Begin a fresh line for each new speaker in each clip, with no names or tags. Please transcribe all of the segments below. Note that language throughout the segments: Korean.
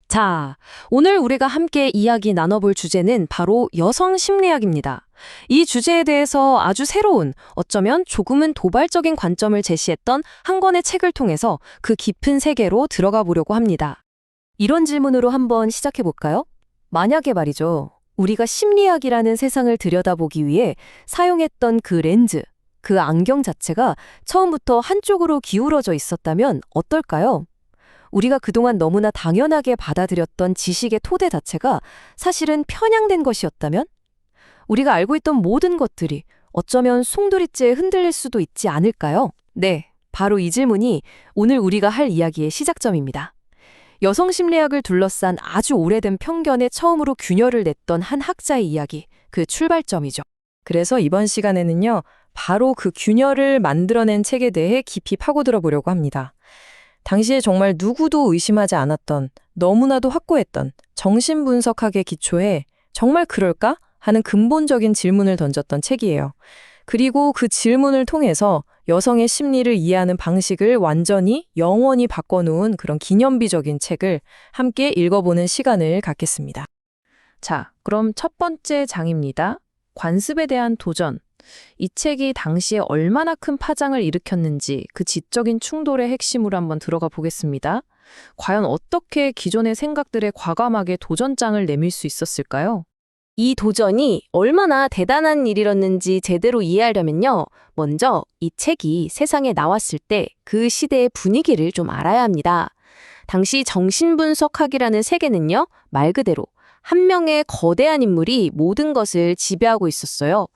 자, 오늘 우리가 함께 이야기 나눠볼 주제는 바로 여성 심리학입니다. 이 주제에 대해서 아주 새로운, 어쩌면 조금은 도발적인 관점을 제시했던 한 권의 책을 통해서 그 깊은 세계로 들어가 보려고 합니다. 이런 질문으로 한번 시작해 볼까요? 만약에 말이죠. 우리가 심리학이라는 세상을 들여다보기 위해 사용했던 그 렌즈, 그 안경 자체가 처음부터 한쪽으로 기울어져 있었다면 어떨까요? 우리가 그동안 너무나 당연하게 받아들였던 지식의 토대 자체가 사실은 편향된 것이었다면? 우리가 알고 있던 모든 것들이 어쩌면 송두리째 흔들릴 수도 있지 않을까요? 네, 바로 이 질문이 오늘 우리가 할 이야기의 시작점입니다. 여성 심리학을 둘러싼 아주 오래된 편견에 처음으로 균열을 냈던 한 학자의 이야기, 그 출발점이죠. 그래서 이번 시간에는요, 바로 그 균열을 만들어낸 책에 대해 깊이 파고들어 보려고 합니다. 당시에 정말 누구도 의심하지 않았던, 너무나도 확고했던 정신분석학의 기초에 정말 그럴까? 하는 근본적인 질문을 던졌던 책이에요. 그리고 그 질문을 통해서 여성의 심리를 이해하는 방식을 완전히 영원히 바꿔놓은 그런 기념비적인 책을 함께 읽어보는 시간을 갖겠습니다. 자, 그럼 첫 번째 장입니다. 관습에 대한 도전. 이 책이 당시에 얼마나 큰 파장을 일으켰는지 그 지적인 충돌의 핵심으로 한번 들어가 보겠습니다. 과연 어떻게 기존의 생각들에 과감하게 도전장을 내밀 수 있었을까요? 이 도전이 얼마나 대단한 일이었는지 제대로 이해하려면요. 먼저 이 책이 세상에 나왔을 때 그 시대의 분위기를 좀 알아야 합니다. 당시 정신분석학이라는 세계는요. 말 그대로 한 명의 거대한 인물이 모든 것을 지배하고 있었어요.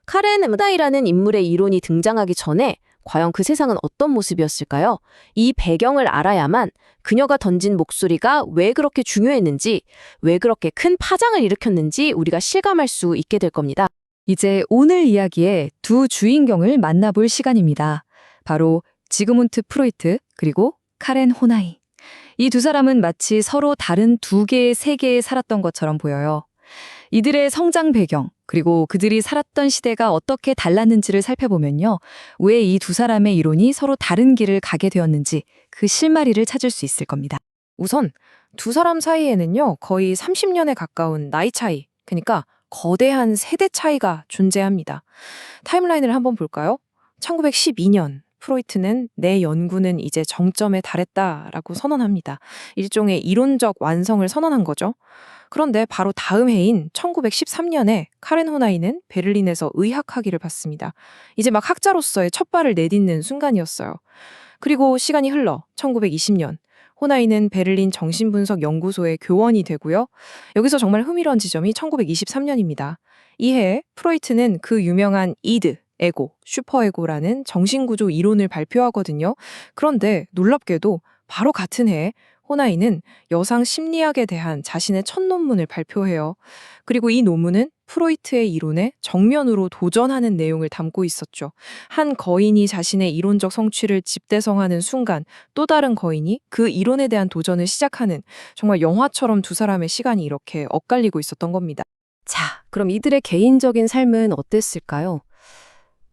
카렌 엠다이라는 인물의 이론이 등장하기 전에 과연 그 세상은 어떤 모습이었을까요? 이 배경을 알아야만 그녀가 던진 목소리가 왜 그렇게 중요했는지, 왜 그렇게 큰 파장을 일으켰는지 우리가 실감할 수 있게 될 겁니다. 이제 오늘 이야기의 두 주인공을 만나볼 시간입니다. 바로 지그문트 프로이트 그리고 카렌 호나이. 이 두 사람은 마치 서로 다른 두 개의 세계에 살았던 것처럼 보여요. 이들의 성장 배경, 그리고 그들이 살았던 시대가 어떻게 달랐는지를 살펴보면요. 왜 이 두 사람의 이론이 서로 다른 길을 가게 되었는지 그 실마리를 찾을 수 있을 겁니다. 우선 두 사람 사이에는요. 거의 30년에 가까운 나이 차이, 그러니까 거대한 세대 차이가 존재합니다. 타임라인을 한번 볼까요? 1912년. 프로이트는 내 연구는 이제 정점에 달했다라고 선언합니다. 일종의 이론적 완성을 선언한 거죠. 그런데 바로 다음 해인 1913년에 카렌 호나이는 베를린에서 의학학위를 받습니다. 이제 막 학자로서의 첫 발을 내딛는 순간이었어요. 그리고 시간이 흘러 1920년 호나이는 베를린 정신분석 연구소의 교원이 되고요. 여기서 정말 흥미로운 지점이 1923년입니다. 이해 프로이트는 그 유명한 이드, 에고, 슈퍼에고라는 정신구조 이론을 발표하거든요. 그런데 놀랍게도 바로 같은 해에 호나이는 여성 심리학에 대한 자신의 첫 논문을 발표해요. 그리고 이 논문은 프로이트의 이론에 정면으로 도전하는 내용을 담고 있었죠. 한 거인이 자신의 이론적 성취를 집대성하는 순간 또 다른 거인이 그 이론에 대한 도전을 시작하는 정말 영화처럼 두 사람의 시간이 이렇게 엇갈리고 있었던 겁니다. 자, 그럼 이들의 개인적인 삶은 어땠을까요?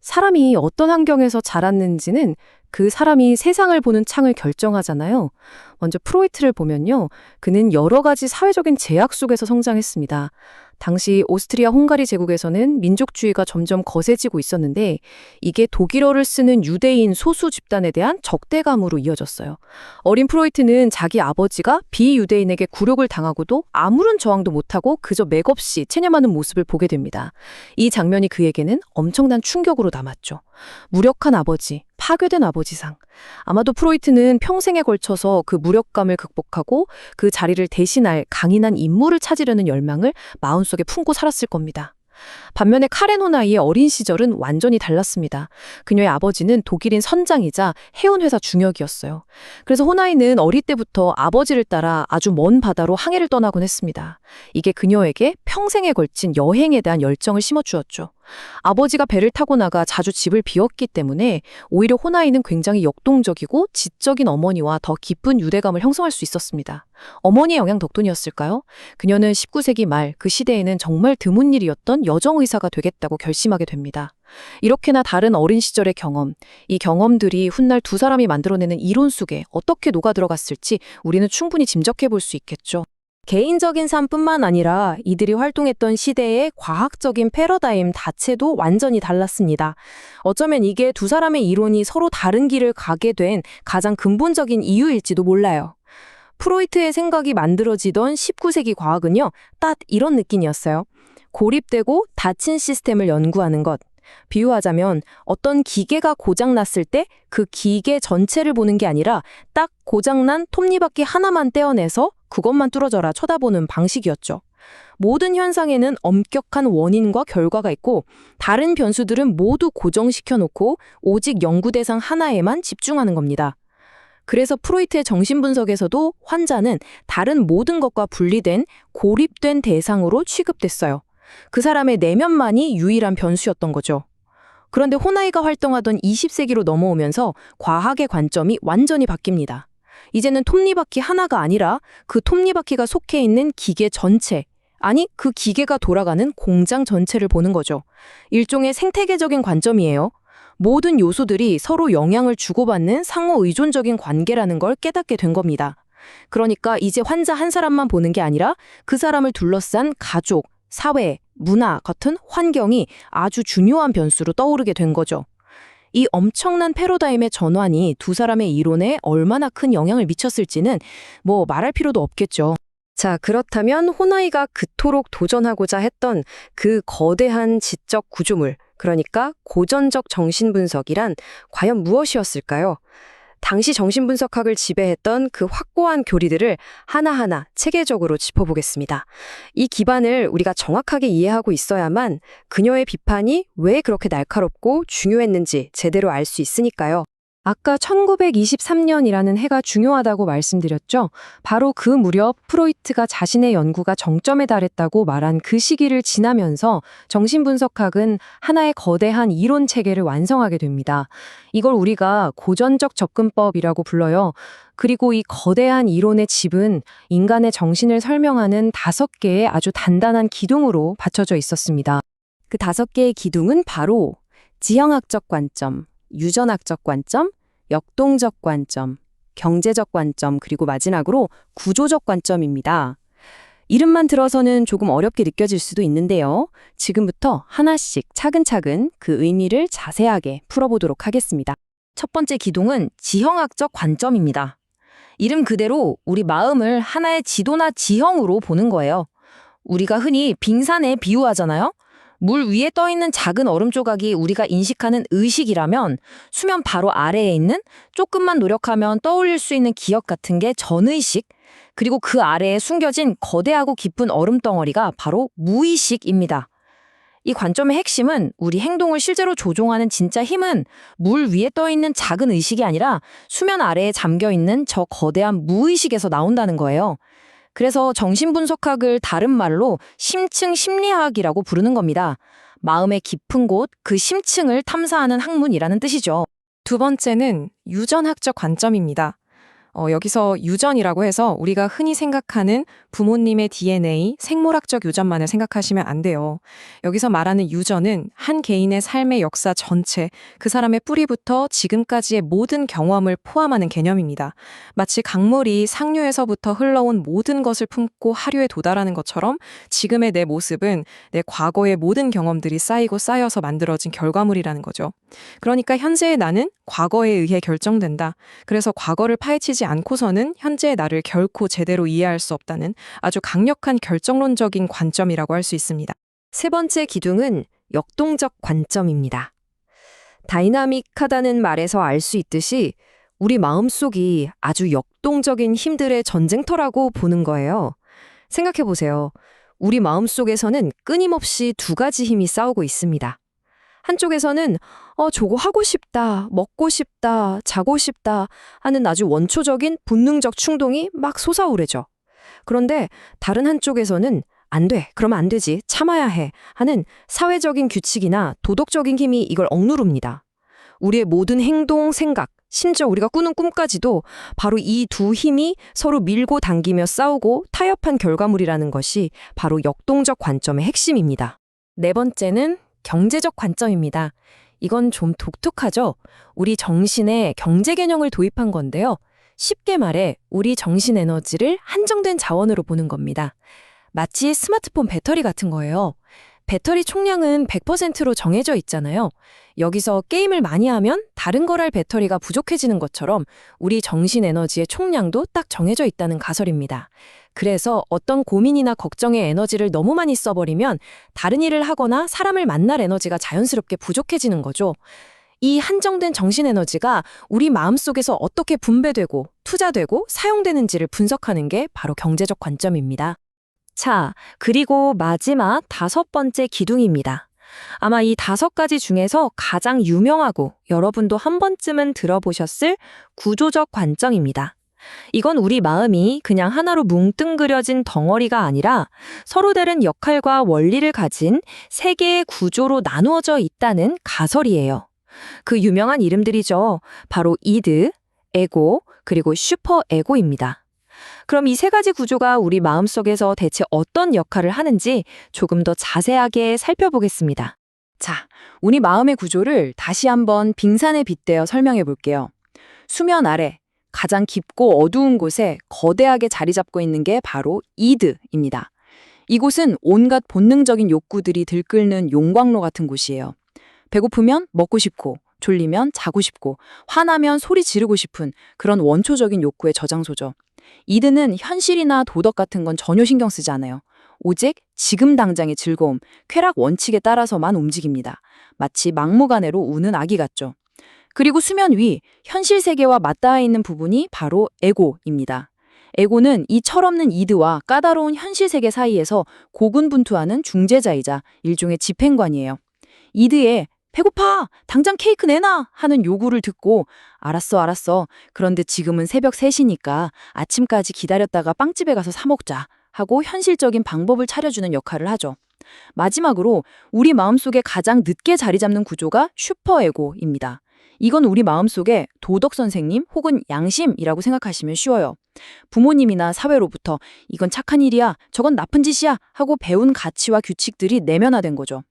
사람이 어떤 환경에서 자랐는지는 그 사람이 세상을 보는 창을 결정하잖아요. 먼저 프로이트를 보면요. 그는 여러 가지 사회적인 제약 속에서 성장했습니다. 당시 오스트리아 헝가리 제국에서는 민족주의가 점점 거세지고 있었는데 이게 독일어를 쓰는 유대인 소수 집단에 대한 적대감으로 이어졌어요. 어린 프로이트는 자기 아버지가 비유대인에게 굴욕을 당하고도 아무런 저항도 못하고 그저 맥없이 체념하는 모습을 보게 됩니다. 이 장면이 그에게는 엄청난 충격으로 남았죠. 무력한 아버지, 파괴된 아버지상. 아마도 프로이트는 평생에 걸쳐서 그 무력감을 극복하고 그 자리를 대신할 강인한 인물을 찾으려는 열망을 마음속에 품고 살았을 겁니다. 반면에 카렌 호나이의 어린 시절은 완전히 달랐습니다. 그녀의 아버지는 독일인 선장이자 해운회사 중역이었어요. 그래서 호나이는 어릴 때부터 아버지를 따라 아주 먼 바다로 항해를 떠나곤 했습니다. 이게 그녀에게 평생에 걸친 여행에 대한 열정을 심어주었죠. 아버지가 배를 타고 나가 자주 집을 비웠기 때문에 오히려 호나이는 굉장히 역동적이고 지적인 어머니와 더 깊은 유대감을 형성할 수 있었습니다. 어머니의 영향 덕분이었을까요? 그녀는 19세기 말 그 시대에는 정말 드문 일이었던 여정 의사
요리사가 되겠다고 결심하게 됩니다. 이렇게나 다른 어린 시절의 경험, 이 경험들이 훗날 두 사람이 만들어내는 이론 속에 어떻게 녹아들어갔을지 우리는 충분히 짐작해 볼 수 있겠죠.
개인적인 삶뿐만 아니라 이들이 활동했던 시대의 과학적인 패러다임 자체도 완전히 달랐습니다. 어쩌면 이게 두 사람의 이론이 서로 다른 길을 가게 된 가장 근본적인 이유일지도 몰라요. 프로이트의 생각이 만들어지던 19세기 과학은요, 딱 이런 느낌이었어요. 고립되고 닫힌 시스템을 연구하는 것. 비유하자면 어떤 기계가 고장났을 때 그 기계 전체를 보는 게 아니라 딱 고장난 톱니바퀴 하나만 떼어내서 그것만 뚫어져라 쳐다보는 방식이었죠. 모든 현상에는 엄격한 원인과 결과가 있고 다른 변수들은 모두 고정시켜 놓고 오직 연구 대상 하나에만 집중하는 겁니다. 그래서 프로이트의 정신분석에서도 환자는 다른 모든 것과 분리된 고립된 대상으로 취급됐어요. 그 사람의 내면만이 유일한 변수였던 거죠. 그런데 호나이가 활동하던 20세기로 넘어오면서 과학의 관점이 완전히 바뀝니다. 이제는 톱니바퀴 하나가 아니라 그 톱니바퀴가 속해 있는 기계 전체, 아니 그 기계가 돌아가는 공장 전체를 보는 거죠. 일종의 생태계적인 관점이에요. 모든 요소들이 서로 영향을 주고받는 상호 의존적인 관계라는 걸 깨닫게 된 겁니다. 그러니까 이제 환자 한 사람만 보는 게 아니라 그 사람을 둘러싼 가족, 사회, 문화 같은 환경이 아주 중요한 변수로 떠오르게 된 거죠. 이 엄청난 패러다임의 전환이 두 사람의 이론에 얼마나 큰 영향을 미쳤을지는 뭐 말할 필요도 없겠죠. 자, 그렇다면 호나이가 그토록 도전하고자 했던 그 거대한 지적 구조물, 그러니까 고전적 정신분석이란 과연 무엇이었을까요? 당시 정신분석학을 지배했던 그 확고한 교리들을 하나하나 체계적으로 짚어보겠습니다. 이 기반을 우리가 정확하게 이해하고 있어야만 그녀의 비판이 왜 그렇게 날카롭고 중요했는지 제대로 알 수 있으니까요. 아까 1923년이라는 해가 중요하다고 말씀드렸죠. 바로 그 무렵 프로이트가 자신의 연구가 정점에 달했다고 말한 그 시기를 지나면서 정신분석학은 하나의 거대한 이론 체계를 완성하게 됩니다. 이걸 우리가 고전적 접근법이라고 불러요. 그리고 이 거대한 이론의 집은 인간의 정신을 설명하는 5개의 아주 단단한 기둥으로 받쳐져 있었습니다. 그 5개의 기둥은 바로 지형학적 관점, 유전학적 관점, 역동적 관점, 경제적 관점, 그리고 마지막으로 구조적 관점입니다. 이름만 들어서는 조금 어렵게 느껴질 수도 있는데요. 지금부터 하나씩 차근차근 그 의미를 자세하게 풀어보도록 하겠습니다. 첫 번째 기둥은 지형학적 관점입니다. 이름 그대로 우리 마음을 하나의 지도나 지형으로 보는 거예요. 우리가 흔히 빙산에 비유하잖아요. 물 위에 떠있는 작은 얼음 조각이 우리가 인식하는 의식이라면 수면 바로 아래에 있는 조금만 노력하면 떠올릴 수 있는 기억 같은 게 전의식, 그리고 그 아래에 숨겨진 거대하고 깊은 얼음 덩어리가 바로 무의식입니다. 이 관점의 핵심은 우리 행동을 실제로 조종하는 진짜 힘은 물 위에 떠있는 작은 의식이 아니라 수면 아래에 잠겨있는 저 거대한 무의식에서 나온다는 거예요. 그래서 정신분석학을 다른 말로 심층 심리학이라고 부르는 겁니다. 마음의 깊은 곳, 그 심층을 탐사하는 학문이라는 뜻이죠. 두 번째는 유전학적 관점입니다. 여기서 유전이라고 해서 우리가 흔히 생각하는 부모님의 DNA, 생물학적 유전만을 생각하시면 안 돼요. 여기서 말하는 유전은 한 개인의 삶의 역사 전체, 그 사람의 뿌리부터 지금까지의 모든 경험을 포함하는 개념입니다. 마치 강물이 상류에서부터 흘러온 모든 것을 품고 하류에 도달하는 것처럼 지금의 내 모습은 내 과거의 모든 경험들이 쌓이고 쌓여서 만들어진 결과물이라는 거죠. 그러니까 현재의 나는 과거에 의해 결정된다. 그래서 과거를 파헤치지 않고서는 현재의 나를 결코 제대로 이해할 수 없다는 아주 강력한 결정론적인 관점이라고 할 수 있습니다. 세 번째 기둥은 역동적 관점입니다. 다이나믹하다는 말에서 알 수 있듯이 우리 마음속이 아주 역동적인 힘들의 전쟁터라고 보는 거예요. 생각해 보세요. 우리 마음속에서는 끊임없이 두 가지 힘이 싸우고 있습니다. 한쪽에서는 저거 하고 싶다, 먹고 싶다, 자고 싶다 하는 아주 원초적인 본능적 충동이 막 솟아오르죠. 그런데 다른 한쪽에서는 안 돼, 그러면 안 되지, 참아야 해 하는 사회적인 규칙이나 도덕적인 힘이 이걸 억누릅니다. 우리의 모든 행동, 생각, 심지어 우리가 꾸는 꿈까지도 바로 이 두 힘이 서로 밀고 당기며 싸우고 타협한 결과물이라는 것이 바로 역동적 관점의 핵심입니다. 네 번째는 경제적 관점입니다. 이건 좀 독특하죠? 우리 정신에 경제 개념을 도입한 건데요. 쉽게 말해 우리 정신 에너지를 한정된 자원으로 보는 겁니다. 마치 스마트폰 배터리 같은 거예요. 배터리 총량은 100%로 정해져 있잖아요. 여기서 게임을 많이 하면 다른 걸 할 배터리가 부족해지는 것처럼 우리 정신 에너지의 총량도 딱 정해져 있다는 가설입니다. 그래서 어떤 고민이나 걱정의 에너지를 너무 많이 써버리면 다른 일을 하거나 사람을 만날 에너지가 자연스럽게 부족해지는 거죠. 이 한정된 정신 에너지가 우리 마음속에서 어떻게 분배되고 투자되고 사용되는지를 분석하는 게 바로 경제적 관점입니다. 자, 그리고 마지막 다섯 번째 기둥입니다. 아마 이 다섯 가지 중에서 가장 유명하고 여러분도 한 번쯤은 들어보셨을 구조적 관점입니다. 이건 우리 마음이 그냥 하나로 뭉뚱그려진 덩어리가 아니라 서로 다른 역할과 원리를 가진 세 개의 구조로 나누어져 있다는 가설이에요. 그 유명한 이름들이죠. 바로 이드, 에고, 그리고 슈퍼에고입니다. 그럼 이 세 가지 구조가 우리 마음속에서 대체 어떤 역할을 하는지 조금 더 자세하게 살펴보겠습니다.
자, 우리 마음의 구조를 다시 한번 빙산에 빗대어 설명해 볼게요. 수면 아래 가장 깊고 어두운 곳에 거대하게 자리 잡고 있는 게 바로 이드입니다. 이곳은 온갖 본능적인 욕구들이 들끓는 용광로 같은 곳이에요. 배고프면 먹고 싶고, 졸리면 자고 싶고, 화나면 소리 지르고 싶은 그런 원초적인 욕구의 저장소죠. 이드는 현실이나 도덕 같은 건 전혀 신경 쓰지 않아요. 오직 지금 당장의 즐거움, 쾌락 원칙에 따라서만 움직입니다. 마치 막무가내로 우는 아기 같죠. 그리고 수면 위, 현실 세계와 맞닿아 있는 부분이 바로 에고입니다. 에고는 이 철없는 이드와 까다로운 현실 세계 사이에서 고군분투하는 중재자이자 일종의 집행관이에요. 이드에 배고파! 당장 케이크 내놔! 하는 요구를 듣고 알았어. 그런데 지금은 새벽 3시니까 아침까지 기다렸다가 빵집에 가서 사 먹자 하고 현실적인 방법을 차려주는 역할을 하죠. 마지막으로 우리 마음속에 가장 늦게 자리 잡는 구조가 슈퍼에고입니다. 이건 우리 마음속에 도덕 선생님 혹은 양심이라고 생각하시면 쉬워요. 부모님이나 사회로부터 이건 착한 일이야, 저건 나쁜 짓이야 하고 배운 가치와 규칙들이 내면화된 거죠.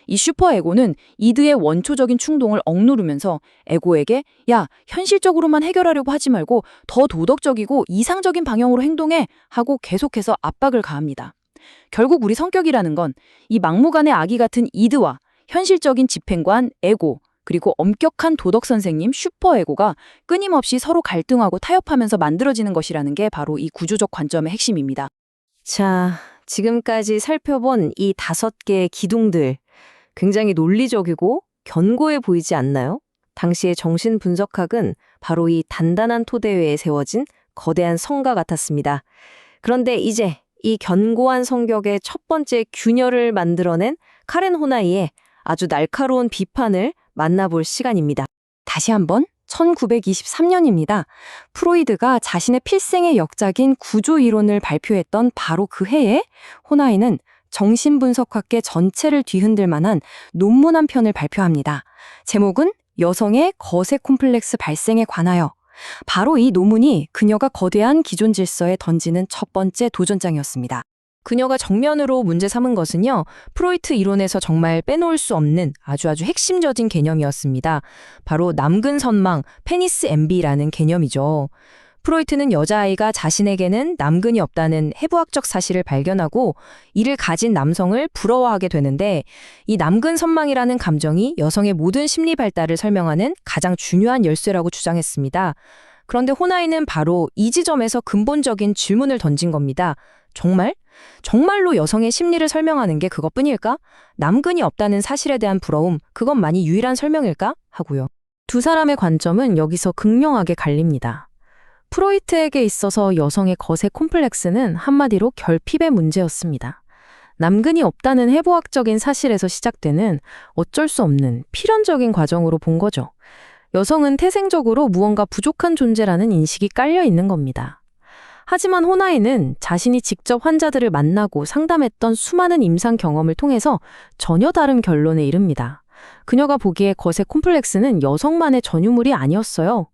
이 슈퍼에고는 이드의 원초적인 충동을 억누르면서 에고에게 야, 현실적으로만 해결하려고 하지 말고 더 도덕적이고 이상적인 방향으로 행동해 하고 계속해서 압박을 가합니다. 결국 우리 성격이라는 건 이 막무가내 아기 같은 이드와 현실적인 집행관 에고 그리고 엄격한 도덕 선생님 슈퍼에고가 끊임없이 서로 갈등하고 타협하면서 만들어지는 것이라는 게 바로 이 구조적 관점의 핵심입니다.
자, 지금까지 살펴본 이 다섯 개의 기둥들, 굉장히 논리적이고 견고해 보이지 않나요? 당시의 정신 분석학은 바로 이 단단한 토대 위에 세워진 거대한 성과 같았습니다. 그런데 이제 이 견고한 성격의 첫 번째 균열을 만들어낸 카렌 호나이의 아주 날카로운 비판을 만나볼 시간입니다. 다시 한번 1923년입니다. 프로이드가 자신의 필생의 역작인 구조 이론을 발표했던 바로 그 해에 호나이는 정신분석학계 전체를 뒤흔들 만한 논문 한 편을 발표합니다. 제목은 여성의 거세 콤플렉스 발생에 관하여. 바로 이 논문이 그녀가 거대한 기존 질서에 던지는 첫 번째 도전장이었습니다. 그녀가 정면으로 문제 삼은 것은요, 프로이트 이론에서 정말 빼놓을 수 없는 아주 핵심적인 개념이었습니다. 바로 남근 선망, 페니스 엠비라는 개념이죠. 프로이트는 여자아이가 자신에게는 남근이 없다는 해부학적 사실을 발견하고 이를 가진 남성을 부러워하게 되는데 이 남근 선망이라는 감정이 여성의 모든 심리 발달을 설명하는 가장 중요한 열쇠라고 주장했습니다. 그런데 호나이는 바로 이 지점에서 근본적인 질문을 던진 겁니다. 정말로 여성의 심리를 설명하는 게 그것뿐일까? 남근이 없다는 사실에 대한 부러움, 그것만이 유일한 설명일까? 하고요. 두 사람의 관점은 여기서 극명하게 갈립니다. 프로이트에게 있어서 여성의 거세 콤플렉스는 한마디로 결핍의 문제였습니다. 남근이 없다는 해부학적인 사실에서 시작되는 어쩔 수 없는 필연적인 과정으로 본 거죠. 여성은 태생적으로 무언가 부족한 존재라는 인식이 깔려 있는 겁니다. 하지만 호나이는 자신이 직접 환자들을 만나고 상담했던 수많은 임상 경험을 통해서 전혀 다른 결론에 이릅니다. 그녀가 보기에 거세 콤플렉스는 여성만의 전유물이 아니었어요.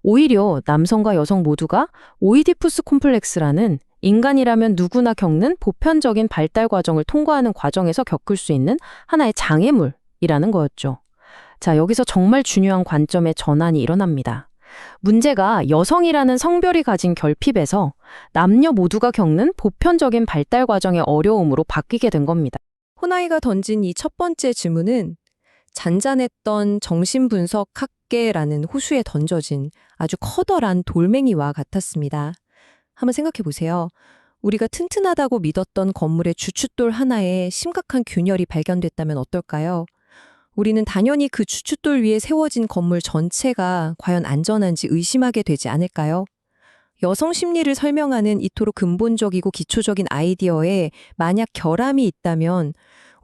오히려 남성과 여성 모두가 오이디푸스 콤플렉스라는 인간이라면 누구나 겪는 보편적인 발달 과정을 통과하는 과정에서 겪을 수 있는 하나의 장애물이라는 거였죠. 자, 여기서 정말 중요한 관점의 전환이 일어납니다. 문제가 여성이라는 성별이 가진 결핍에서 남녀 모두가 겪는 보편적인 발달 과정의 어려움으로 바뀌게 된 겁니다.
호나이가 던진 이 첫 번째 질문은 잔잔했던 정신분석 학계라는 호수에 던져진 아주 커다란 돌멩이와 같았습니다. 한번 생각해 보세요. 우리가 튼튼하다고 믿었던 건물의 주춧돌 하나에 심각한 균열이 발견됐다면 어떨까요? 우리는 당연히 그 주춧돌 위에 세워진 건물 전체가 과연 안전한지 의심하게 되지 않을까요? 여성 심리를 설명하는 이토록 근본적이고 기초적인 아이디어에 만약 결함이 있다면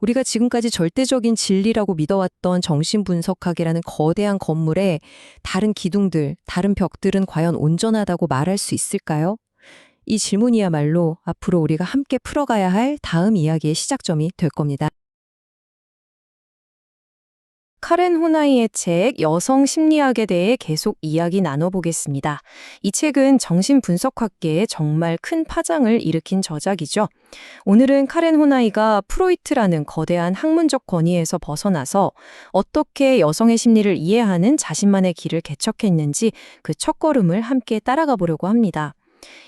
우리가 지금까지 절대적인 진리라고 믿어왔던 정신분석학이라는 거대한 건물에 다른 기둥들, 다른 벽들은 과연 온전하다고 말할 수 있을까요? 이 질문이야말로 앞으로 우리가 함께 풀어가야 할 다음 이야기의 시작점이 될 겁니다.
카렌 호나이의 책 여성 심리학에 대해 계속 이야기 나눠보겠습니다. 이 책은 정신분석학계에 정말 큰 파장을 일으킨 저작이죠. 오늘은 카렌 호나이가 프로이트라는 거대한 학문적 권위에서 벗어나서 어떻게 여성의 심리를 이해하는 자신만의 길을 개척했는지 그 첫걸음을 함께 따라가 보려고 합니다.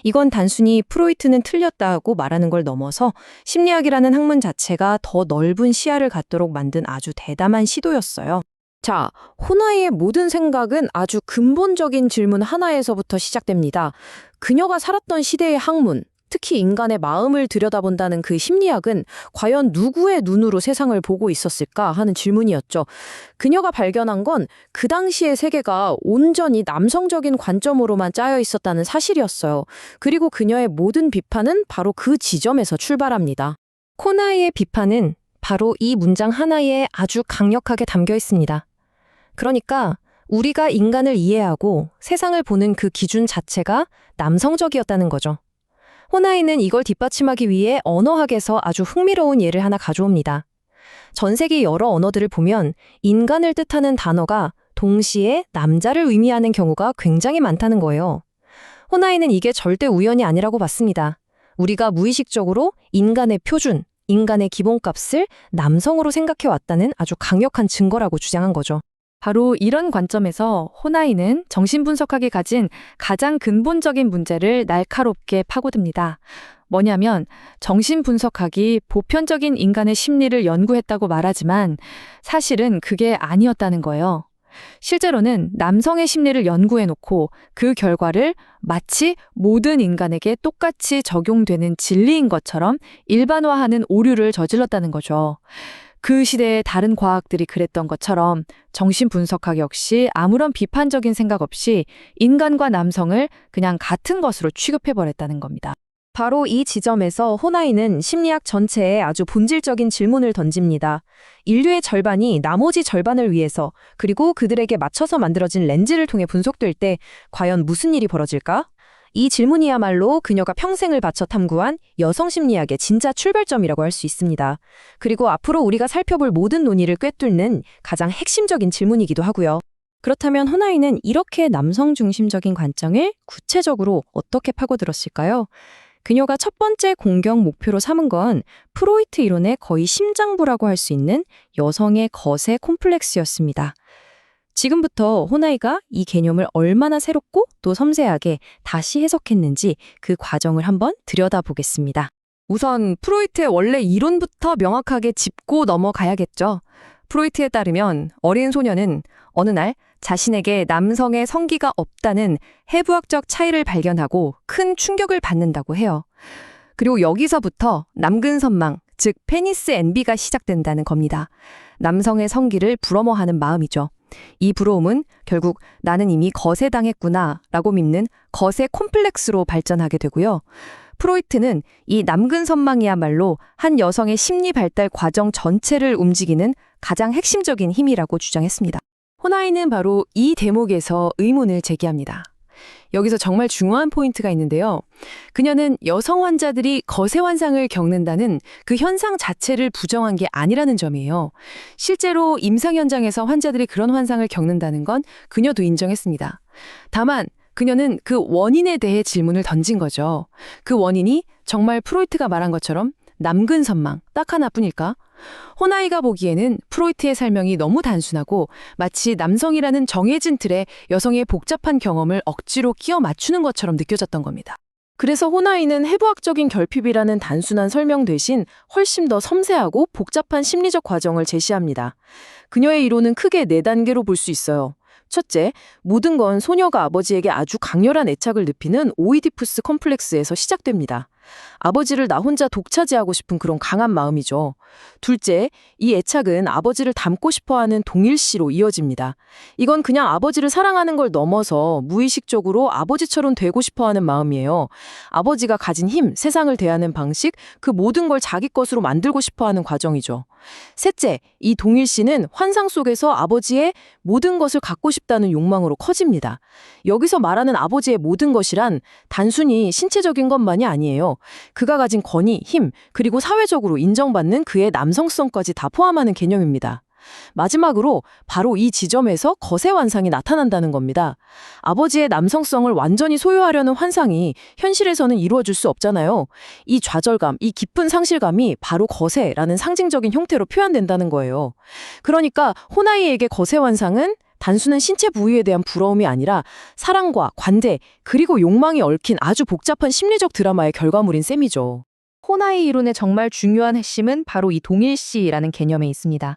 이건 단순히 프로이트는 틀렸다고 말하는 걸 넘어서 심리학이라는 학문 자체가 더 넓은 시야를 갖도록 만든 아주 대담한 시도였어요. 자, 호나이의 모든 생각은 아주 근본적인 질문 하나에서부터 시작됩니다. 그녀가 살았던 시대의 학문, 특히 인간의 마음을 들여다본다는 그 심리학은 과연 누구의 눈으로 세상을 보고 있었을까 하는 질문이었죠. 그녀가 발견한 건 그 당시의 세계가 온전히 남성적인 관점으로만 짜여 있었다는 사실이었어요. 그리고 그녀의 모든 비판은 바로 그 지점에서 출발합니다. 호나이의 비판은 바로 이 문장 하나에 아주 강력하게 담겨 있습니다. 그러니까 우리가 인간을 이해하고 세상을 보는 그 기준 자체가 남성적이었다는 거죠. 호나이는 이걸 뒷받침하기 위해 언어학에서 아주 흥미로운 예를 하나 가져옵니다. 전 세계 여러 언어들을 보면 인간을 뜻하는 단어가 동시에 남자를 의미하는 경우가 굉장히 많다는 거예요. 호나이는 이게 절대 우연이 아니라고 봤습니다. 우리가 무의식적으로 인간의 표준, 인간의 기본값을 남성으로 생각해 왔다는 아주 강력한 증거라고 주장한 거죠. 바로 이런 관점에서 호나이는 정신분석학이 가진 가장 근본적인 문제를 날카롭게 파고듭니다. 뭐냐면 정신분석학이 보편적인 인간의 심리를 연구했다고 말하지만 사실은 그게 아니었다는 거예요. 실제로는 남성의 심리를 연구해놓고 그 결과를 마치 모든 인간에게 똑같이 적용되는 진리인 것처럼 일반화하는 오류를 저질렀다는 거죠. 그 시대의 다른 과학들이 그랬던 것처럼 정신분석학 역시 아무런 비판적인 생각 없이 인간과 남성을 그냥 같은 것으로 취급해버렸다는 겁니다. 바로 이 지점에서 호나이는 심리학 전체에 아주 본질적인 질문을 던집니다. 인류의 절반이 나머지 절반을 위해서 그리고 그들에게 맞춰서 만들어진 렌즈를 통해 분석될 때 과연 무슨 일이 벌어질까? 이 질문이야말로 그녀가 평생을 바쳐 탐구한 여성 심리학의 진짜 출발점이라고 할 수 있습니다. 그리고 앞으로 우리가 살펴볼 모든 논의를 꿰뚫는 가장 핵심적인 질문이기도 하고요. 그렇다면 호나이는 이렇게 남성 중심적인 관점을 구체적으로 어떻게 파고들었을까요? 그녀가 첫 번째 공격 목표로 삼은 건 프로이트 이론의 거의 심장부라고 할 수 있는 여성의 거세 콤플렉스였습니다. 지금부터 호나이가 이 개념을 얼마나 새롭고 또 섬세하게 다시 해석했는지 그 과정을 한번 들여다보겠습니다. 우선 프로이트의 원래 이론부터 명확하게 짚고 넘어가야겠죠. 프로이트에 따르면 어린 소녀는 어느 날 자신에게 남성의 성기가 없다는 해부학적 차이를 발견하고 큰 충격을 받는다고 해요. 그리고 여기서부터 남근선망, 즉 페니스 엔비가 시작된다는 겁니다. 남성의 성기를 부러워하는 마음이죠. 이 부러움은 결국 나는 이미 거세당했구나 라고 믿는 거세 콤플렉스로 발전하게 되고요. 프로이트는 이 남근선망이야말로 한 여성의 심리 발달 과정 전체를 움직이는 가장 핵심적인 힘이라고 주장했습니다. 호나이는 바로 이 대목에서 의문을 제기합니다.
여기서 정말 중요한 포인트가 있는데요. 그녀는 여성 환자들이 거세 환상을 겪는다는 그 현상 자체를 부정한 게 아니라는 점이에요. 실제로 임상 현장에서 환자들이 그런 환상을 겪는다는 건 그녀도 인정했습니다. 다만 그녀는 그 원인에 대해 질문을 던진 거죠. 그 원인이 정말 프로이트가 말한 것처럼 남근 선망, 딱 하나뿐일까? 호나이가 보기에는 프로이트의 설명이 너무 단순하고 마치 남성이라는 정해진 틀에 여성의 복잡한 경험을 억지로 끼워 맞추는 것처럼 느껴졌던 겁니다. 그래서 호나이는 해부학적인 결핍이라는 단순한 설명 대신 훨씬 더 섬세하고 복잡한 심리적 과정을 제시합니다. 그녀의 이론은 크게 4단계로 볼 수 있어요. 첫째, 모든 건 소녀가 아버지에게 아주 강렬한 애착을 느끼는 오이디푸스 컴플렉스에서 시작됩니다. 아버지를 나 혼자 독차지하고 싶은 그런 강한 마음이죠. 둘째, 이 애착은 아버지를 닮고 싶어하는 동일시로 이어집니다. 이건 그냥 아버지를 사랑하는 걸 넘어서 무의식적으로 아버지처럼 되고 싶어하는 마음이에요. 아버지가 가진 힘, 세상을 대하는 방식, 그 모든 걸 자기 것으로 만들고 싶어하는 과정이죠. 셋째, 이 동일시는 환상 속에서 아버지의 모든 것을 갖고 싶다는 욕망으로 커집니다. 여기서 말하는 아버지의 모든 것이란 단순히 신체적인 것만이 아니에요. 그가 가진 권위, 힘, 그리고 사회적으로 인정받는 그의 남성성까지 다 포함하는 개념입니다. 마지막으로 바로 이 지점에서 거세 환상이 나타난다는 겁니다. 아버지의 남성성을 완전히 소유하려는 환상이 현실에서는 이루어질 수 없잖아요. 이 좌절감, 이 깊은 상실감이 바로 거세라는 상징적인 형태로 표현된다는 거예요. 그러니까 호나이에게 거세 환상은 단순한 신체 부위에 대한 부러움이 아니라 사랑과 관대, 그리고 욕망이 얽힌 아주 복잡한 심리적 드라마의 결과물인 셈이죠.
호나이 이론의 정말 중요한 핵심은 바로 이 동일시라는 개념에 있습니다.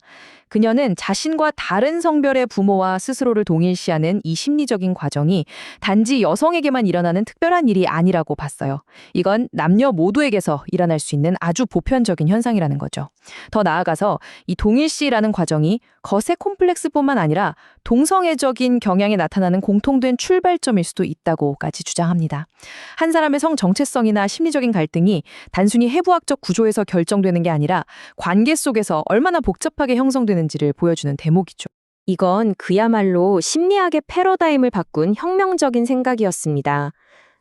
그녀는 자신과 다른 성별의 부모와 스스로를 동일시하는 이 심리적인 과정이 단지 여성에게만 일어나는 특별한 일이 아니라고 봤어요. 이건 남녀 모두에게서 일어날 수 있는 아주 보편적인 현상이라는 거죠. 더 나아가서 이 동일시라는 과정이 거세 콤플렉스뿐만 아니라 동성애적인 경향에 나타나는 공통된 출발점일 수도 있다고까지 주장합니다. 한 사람의 성 정체성이나 심리적인 갈등이 단순히 해부학적 구조에서 결정되는 게 아니라 관계 속에서 얼마나 복잡하게 형성되는지를 보여주는 대목이죠.
이건 그야말로 심리학의 패러다임을 바꾼 혁명적인 생각이었습니다.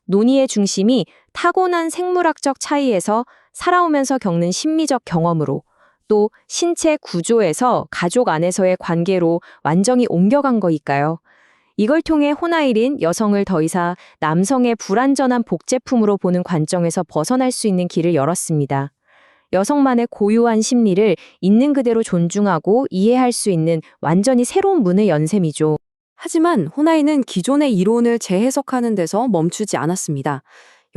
논의의 중심이 타고난 생물학적 차이에서 살아오면서 겪는 심리적 경험으로 또 신체 구조에서 가족 안에서의 관계로 완전히 옮겨간 거니까요. 이걸 통해 호나이린 여성을 더 이상 남성의 불완전한 복제품으로 보는 관점에서 벗어날 수 있는 길을 열었습니다. 여성만의 고유한 심리를 있는 그대로 존중하고 이해할 수 있는 완전히 새로운 문을 연 셈이죠.
하지만 호나이는 기존의 이론을 재해석하는 데서 멈추지 않았습니다.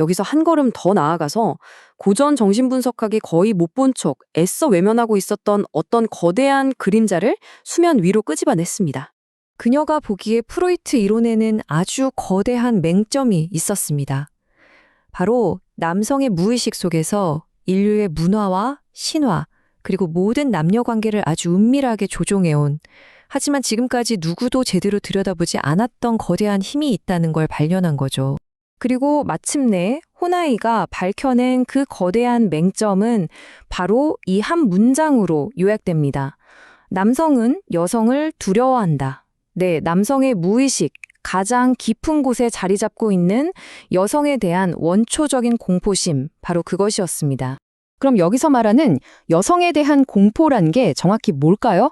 여기서 한 걸음 더 나아가서 고전 정신분석학이 거의 못 본 척 애써 외면하고 있었던 어떤 거대한 그림자를 수면 위로 끄집어냈습니다.
그녀가 보기에 프로이트 이론에는 아주 거대한 맹점이 있었습니다. 바로 남성의 무의식 속에서 인류의 문화와 신화, 그리고 모든 남녀 관계를 아주 은밀하게 조종해온, 하지만 지금까지 누구도 제대로 들여다보지 않았던 거대한 힘이 있다는 걸 발견한 거죠. 그리고 마침내 호나이가 밝혀낸 그 거대한 맹점은 바로 이 한 문장으로 요약됩니다. 남성은 여성을 두려워한다. 네, 남성의 무의식, 가장 깊은 곳에 자리 잡고 있는 여성에 대한 원초적인 공포심, 바로 그것이었습니다.
그럼 여기서 말하는 여성에 대한 공포란 게 정확히 뭘까요?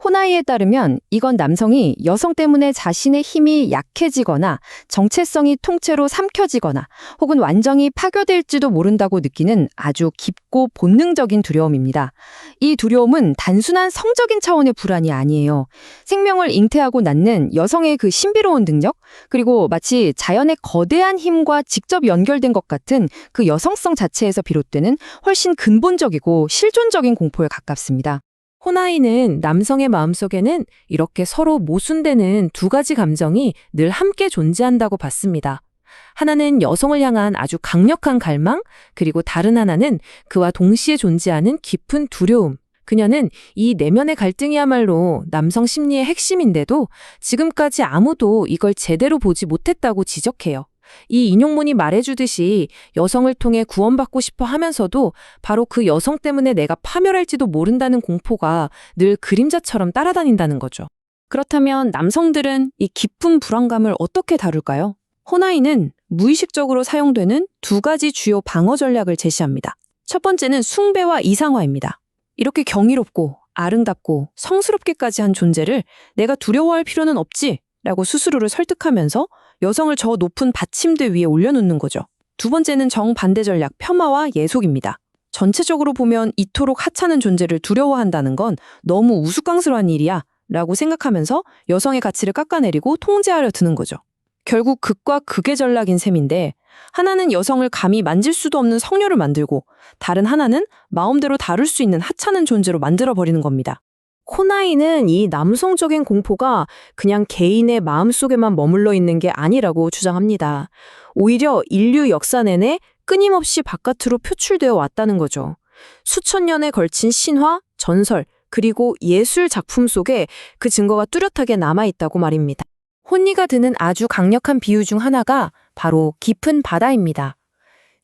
호나이에 따르면 이건 남성이 여성 때문에 자신의 힘이 약해지거나 정체성이 통째로 삼켜지거나 혹은 완전히 파괴될지도 모른다고 느끼는 아주 깊고 본능적인 두려움입니다. 이 두려움은 단순한 성적인 차원의 불안이 아니에요. 생명을 잉태하고 낳는 여성의 그 신비로운 능력, 그리고 마치 자연의 거대한 힘과 직접 연결된 것 같은 그 여성성 자체에서 비롯되는 훨씬 근본적이고 실존적인 공포에 가깝습니다.
호나이는 남성의 마음속에는 이렇게 서로 모순되는 두 가지 감정이 늘 함께 존재한다고 봤습니다. 하나는 여성을 향한 아주 강력한 갈망, 그리고 다른 하나는 그와 동시에 존재하는 깊은 두려움. 그녀는 이 내면의 갈등이야말로 남성 심리의 핵심인데도 지금까지 아무도 이걸 제대로 보지 못했다고 지적해요. 이 인용문이 말해주듯이 여성을 통해 구원받고 싶어 하면서도 바로 그 여성 때문에 내가 파멸할지도 모른다는 공포가 늘 그림자처럼 따라다닌다는 거죠.
그렇다면 남성들은 이 깊은 불안감을 어떻게 다룰까요?
호나이는 무의식적으로 사용되는 두 가지 주요 방어 전략을 제시합니다. 첫 번째는 숭배와 이상화입니다. 이렇게 경이롭고 아름답고 성스럽게까지 한 존재를 내가 두려워할 필요는 없지 라고 스스로를 설득하면서 여성을 저 높은 받침대 위에 올려놓는 거죠. 두 번째는 정반대 전략 폄하와 예속입니다. 전체적으로 보면 이토록 하찮은 존재를 두려워한다는 건 너무 우스꽝스러운 일이야 라고 생각하면서 여성의 가치를 깎아내리고 통제하려 드는 거죠. 결국 극과 극의 전략인 셈인데 하나는 여성을 감히 만질 수도 없는 성녀를 만들고 다른 하나는 마음대로 다룰 수 있는 하찮은 존재로 만들어버리는 겁니다.
호나이는 이 남성적인 공포가 그냥 개인의 마음속에만 머물러 있는 게 아니라고 주장합니다. 오히려 인류 역사 내내 끊임없이 바깥으로 표출되어 왔다는 거죠. 수천 년에 걸친 신화, 전설, 그리고 예술 작품 속에 그 증거가 뚜렷하게 남아있다고 말입니다. 혼미가 드는 아주 강력한 비유 중 하나가 바로 깊은 바다입니다.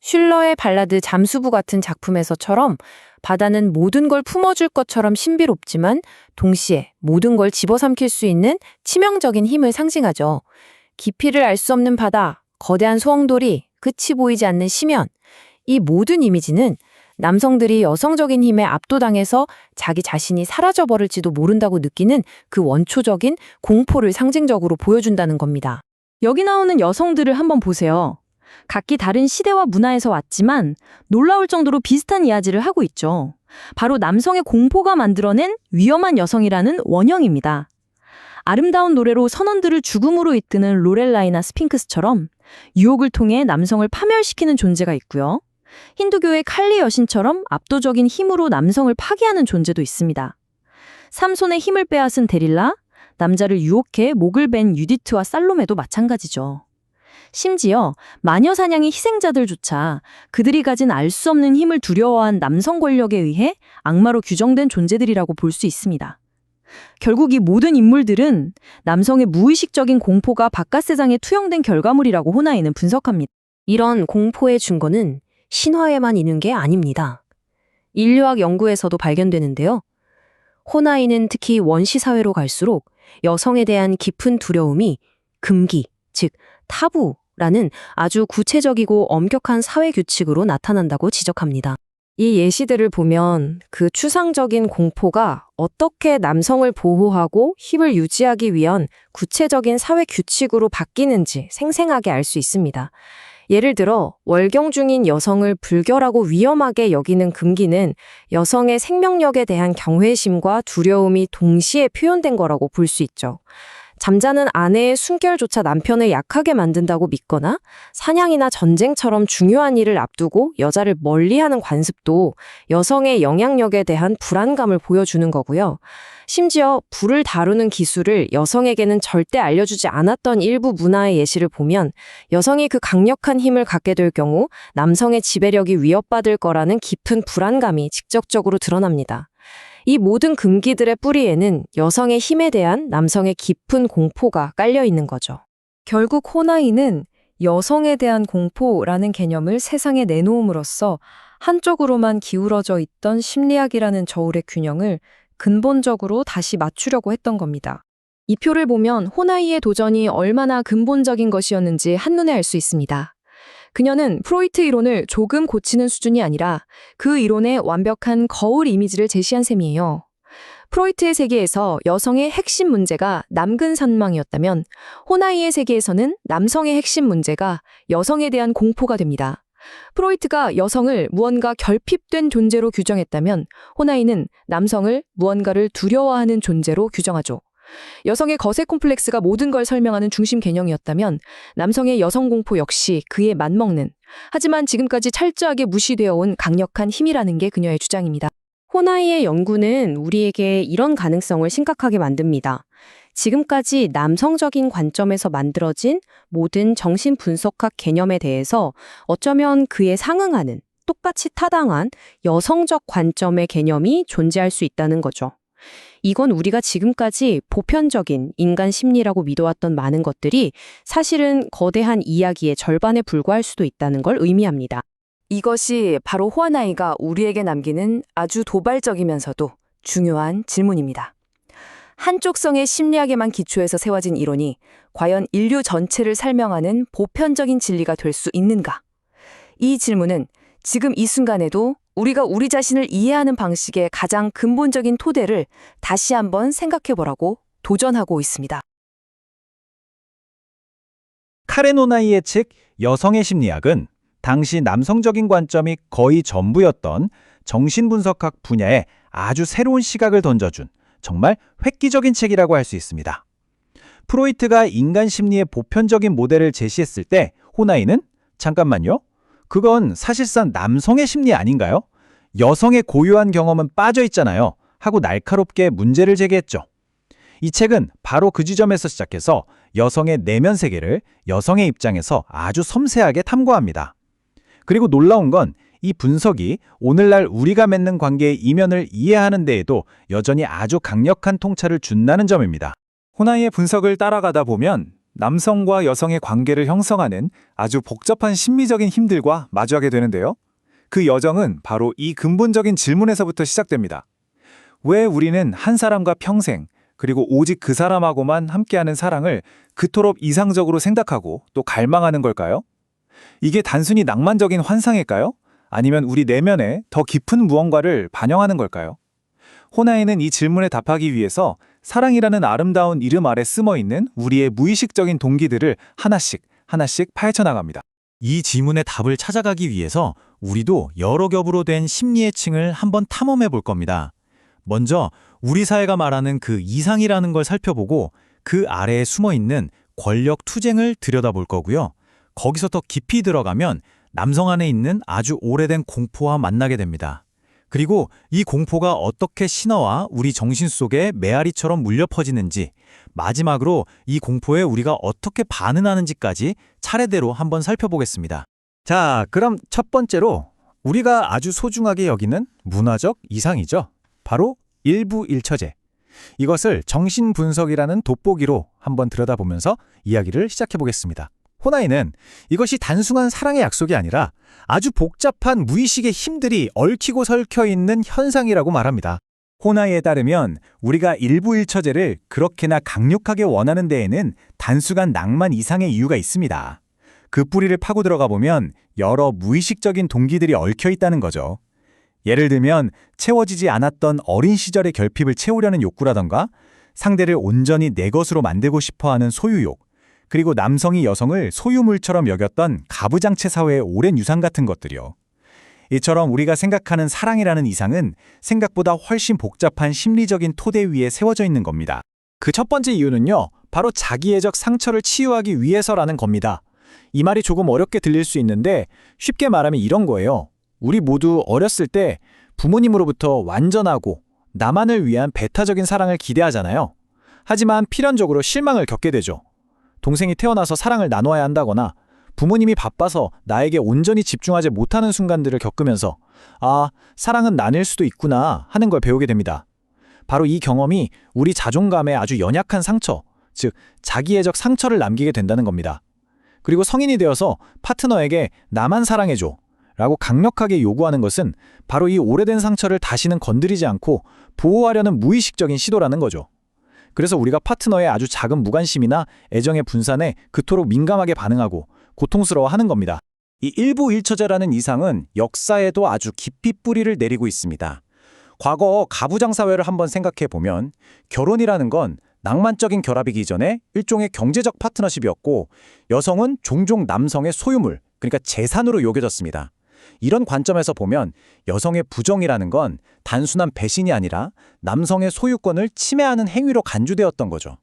슐러의 발라드 잠수부 같은 작품에서처럼 바다는 모든 걸 품어줄 것처럼 신비롭지만 동시에 모든 걸 집어삼킬 수 있는 치명적인 힘을 상징하죠. 깊이를 알 수 없는 바다, 거대한 소홍돌이, 끝이 보이지 않는 심연. 이 모든 이미지는 남성들이 여성적인 힘에 압도당해서 자기 자신이 사라져버릴지도 모른다고 느끼는 그 원초적인 공포를 상징적으로 보여준다는 겁니다.
여기 나오는 여성들을 한번 보세요. 각기 다른 시대와 문화에서 왔지만 놀라울 정도로 비슷한 이야기를 하고 있죠. 바로 남성의 공포가 만들어낸 위험한 여성이라는 원형입니다. 아름다운 노래로 선원들을 죽음으로 이끄는 로렐라이나 스핑크스처럼 유혹을 통해 남성을 파멸시키는 존재가 있고요. 힌두교의 칼리 여신처럼 압도적인 힘으로 남성을 파괴하는 존재도 있습니다. 삼손의 힘을 빼앗은 데릴라, 남자를 유혹해 목을 벤 유디트와 살로메도 마찬가지죠. 심지어 마녀 사냥의 희생자들조차 그들이 가진 알 수 없는 힘을 두려워한 남성 권력에 의해 악마로 규정된 존재들이라고 볼 수 있습니다. 결국 이 모든 인물들은 남성의 무의식적인 공포가 바깥 세상에 투영된 결과물이라고 호나이는 분석합니다. 이런 공포의 증거는 신화에만 있는 게 아닙니다. 인류학 연구에서도 발견되는데요. 호나이는 특히 원시 사회로 갈수록 여성에 대한 깊은 두려움이 금기, 즉 타부라는 아주 구체적이고 엄격한 사회 규칙으로 나타난다고 지적합니다. 이 예시들을 보면 그 추상적인 공포가 어떻게 남성을 보호하고 힘을 유지하기 위한 구체적인 사회 규칙으로 바뀌는지 생생하게 알 수 있습니다. 예를 들어 월경 중인 여성을 불결하고 위험하게 여기는 금기는 여성의 생명력에 대한 경외심과 두려움이 동시에 표현된 거라고 볼 수 있죠. 잠자는 아내의 순결조차 남편을 약하게 만든다고 믿거나 사냥이나 전쟁처럼 중요한 일을 앞두고 여자를 멀리하는 관습도 여성의 영향력에 대한 불안감을 보여주는 거고요. 심지어 불을 다루는 기술을 여성에게는 절대 알려주지 않았던 일부 문화의 예시를 보면 여성이 그 강력한 힘을 갖게 될 경우 남성의 지배력이 위협받을 거라는 깊은 불안감이 직접적으로 드러납니다. 이 모든 금기들의 뿌리에는 여성의 힘에 대한 남성의 깊은 공포가 깔려 있는 거죠.
결국 호나이는 여성에 대한 공포라는 개념을 세상에 내놓음으로써 한쪽으로만 기울어져 있던 심리학이라는 저울의 균형을 근본적으로 다시 맞추려고 했던 겁니다. 이 표를 보면 호나이의 도전이 얼마나 근본적인 것이었는지 한눈에 알 수 있습니다. 그녀는 프로이트 이론을 조금 고치는 수준이 아니라 그 이론의 완벽한 거울 이미지를 제시한 셈이에요. 프로이트의 세계에서 여성의 핵심 문제가 남근 산망이었다면 호나이의 세계에서는 남성의 핵심 문제가 여성에 대한 공포가 됩니다. 프로이트가 여성을 무언가 결핍된 존재로 규정했다면 호나이는 남성을 무언가를 두려워하는 존재로 규정하죠. 여성의 거세 콤플렉스가 모든 걸 설명하는 중심 개념이었다면 남성의 여성 공포 역시 그에 맞먹는, 하지만 지금까지 철저하게 무시되어 온 강력한 힘이라는 게 그녀의 주장입니다.
호나이의 연구는 우리에게 이런 가능성을 심각하게 만듭니다. 지금까지 남성적인 관점에서 만들어진 모든 정신분석학 개념에 대해서 어쩌면 그에 상응하는, 똑같이 타당한 여성적 관점의 개념이 존재할 수 있다는 거죠. 이건 우리가 지금까지 보편적인 인간 심리라고 믿어왔던 많은 것들이 사실은 거대한 이야기의 절반에 불과할 수도 있다는 걸 의미합니다.
이것이 바로 호나이가 우리에게 남기는 아주 도발적이면서도 중요한 질문입니다. 한쪽 성의 심리학에만 기초해서 세워진 이론이 과연 인류 전체를 설명하는 보편적인 진리가 될 수 있는가? 이 질문은 지금 이 순간에도 우리가 우리 자신을 이해하는 방식의 가장 근본적인 토대를 다시 한번 생각해보라고 도전하고 있습니다.
카레노나이의 책 여성의 심리학은 당시 남성적인 관점이 거의 전부였던 정신분석학 분야에 아주 새로운 시각을 던져준 정말 획기적인 책이라고 할 수 있습니다. 프로이트가 인간 심리의 보편적인 모델을 제시했을 때 호나이는 잠깐만요. 그건 사실상 남성의 심리 아닌가요? 여성의 고유한 경험은 빠져 있잖아요. 하고 날카롭게 문제를 제기했죠. 이 책은 바로 그 지점에서 시작해서 여성의 내면 세계를 여성의 입장에서 아주 섬세하게 탐구합니다. 그리고 놀라운 건 이 분석이 오늘날 우리가 맺는 관계의 이면을 이해하는 데에도 여전히 아주 강력한 통찰을 준다는 점입니다.
호나이의 분석을 따라가다 보면 남성과 여성의 관계를 형성하는 아주 복잡한 심리적인 힘들과 마주하게 되는데요. 그 여정은 바로 이 근본적인 질문에서부터 시작됩니다. 왜 우리는 한 사람과 평생, 그리고 오직 그 사람하고만 함께하는 사랑을 그토록 이상적으로 생각하고 또 갈망하는 걸까요? 이게 단순히 낭만적인 환상일까요? 아니면 우리 내면에 더 깊은 무언가를 반영하는 걸까요? 호나이는 이 질문에 답하기 위해서 사랑이라는 아름다운 이름 아래 숨어있는 우리의 무의식적인 동기들을 하나씩 파헤쳐나갑니다.
이 질문의 답을 찾아가기 위해서 우리도 여러 겹으로 된 심리의 층을 한번 탐험해 볼 겁니다. 먼저 우리 사회가 말하는 그 이상이라는 걸 살펴보고 그 아래에 숨어있는 권력 투쟁을 들여다볼 거고요. 거기서 더 깊이 들어가면 남성 안에 있는 아주 오래된 공포와 만나게 됩니다. 그리고 이 공포가 어떻게 신화와 우리 정신 속에 메아리처럼 물려 퍼지는지, 마지막으로 이 공포에 우리가 어떻게 반응하는지까지 차례대로 한번 살펴보겠습니다. 자, 그럼 첫 번째로 우리가 아주 소중하게 여기는 문화적 이상이죠. 바로 일부일처제. 이것을 정신분석이라는 돋보기로 한번 들여다보면서 이야기를 시작해보겠습니다. 호나이는 이것이 단순한 사랑의 약속이 아니라 아주 복잡한 무의식의 힘들이 얽히고 설켜 있는 현상이라고 말합니다. 호나이에 따르면 우리가 일부일처제를 그렇게나 강력하게 원하는 데에는 단순한 낭만 이상의 이유가 있습니다. 그 뿌리를 파고 들어가 보면 여러 무의식적인 동기들이 얽혀 있다는 거죠. 예를 들면 채워지지 않았던 어린 시절의 결핍을 채우려는 욕구라던가 상대를 온전히 내 것으로 만들고 싶어하는 소유욕, 그리고 남성이 여성을 소유물처럼 여겼던 가부장체 사회의 오랜 유산 같은 것들이요. 이처럼 우리가 생각하는 사랑이라는 이상은 생각보다 훨씬 복잡한 심리적인 토대 위에 세워져 있는 겁니다. 그 첫 번째 이유는요, 바로 자기애적 상처를 치유하기 위해서라는 겁니다. 이 말이 조금 어렵게 들릴 수 있는데 쉽게 말하면 이런 거예요. 우리 모두 어렸을 때 부모님으로부터 완전하고 나만을 위한 배타적인 사랑을 기대하잖아요. 하지만 필연적으로 실망을 겪게 되죠. 동생이 태어나서 사랑을 나눠야 한다거나 부모님이 바빠서 나에게 온전히 집중하지 못하는 순간들을 겪으면서 아, 사랑은 나뉠 수도 있구나 하는 걸 배우게 됩니다. 바로 이 경험이 우리 자존감에 아주 연약한 상처, 즉 자기애적 상처를 남기게 된다는 겁니다. 그리고 성인이 되어서 파트너에게 나만 사랑해줘 라고 강력하게 요구하는 것은 바로 이 오래된 상처를 다시는 건드리지 않고 보호하려는 무의식적인 시도라는 거죠. 그래서 우리가 파트너의 아주 작은 무관심이나 애정의 분산에 그토록 민감하게 반응하고 고통스러워하는 겁니다. 이 일부일처제라는 이상은 역사에도 아주 깊이 뿌리를 내리고 있습니다. 과거 가부장 사회를 한번 생각해 보면 결혼이라는 건 낭만적인 결합이기 전에 일종의 경제적 파트너십이었고 여성은 종종 남성의 소유물, 그러니까 재산으로 여겨졌습니다. 이런 관점에서 보면 여성의 부정이라는 건 단순한 배신이 아니라 남성의 소유권을 침해하는 행위로 간주되었던 거죠.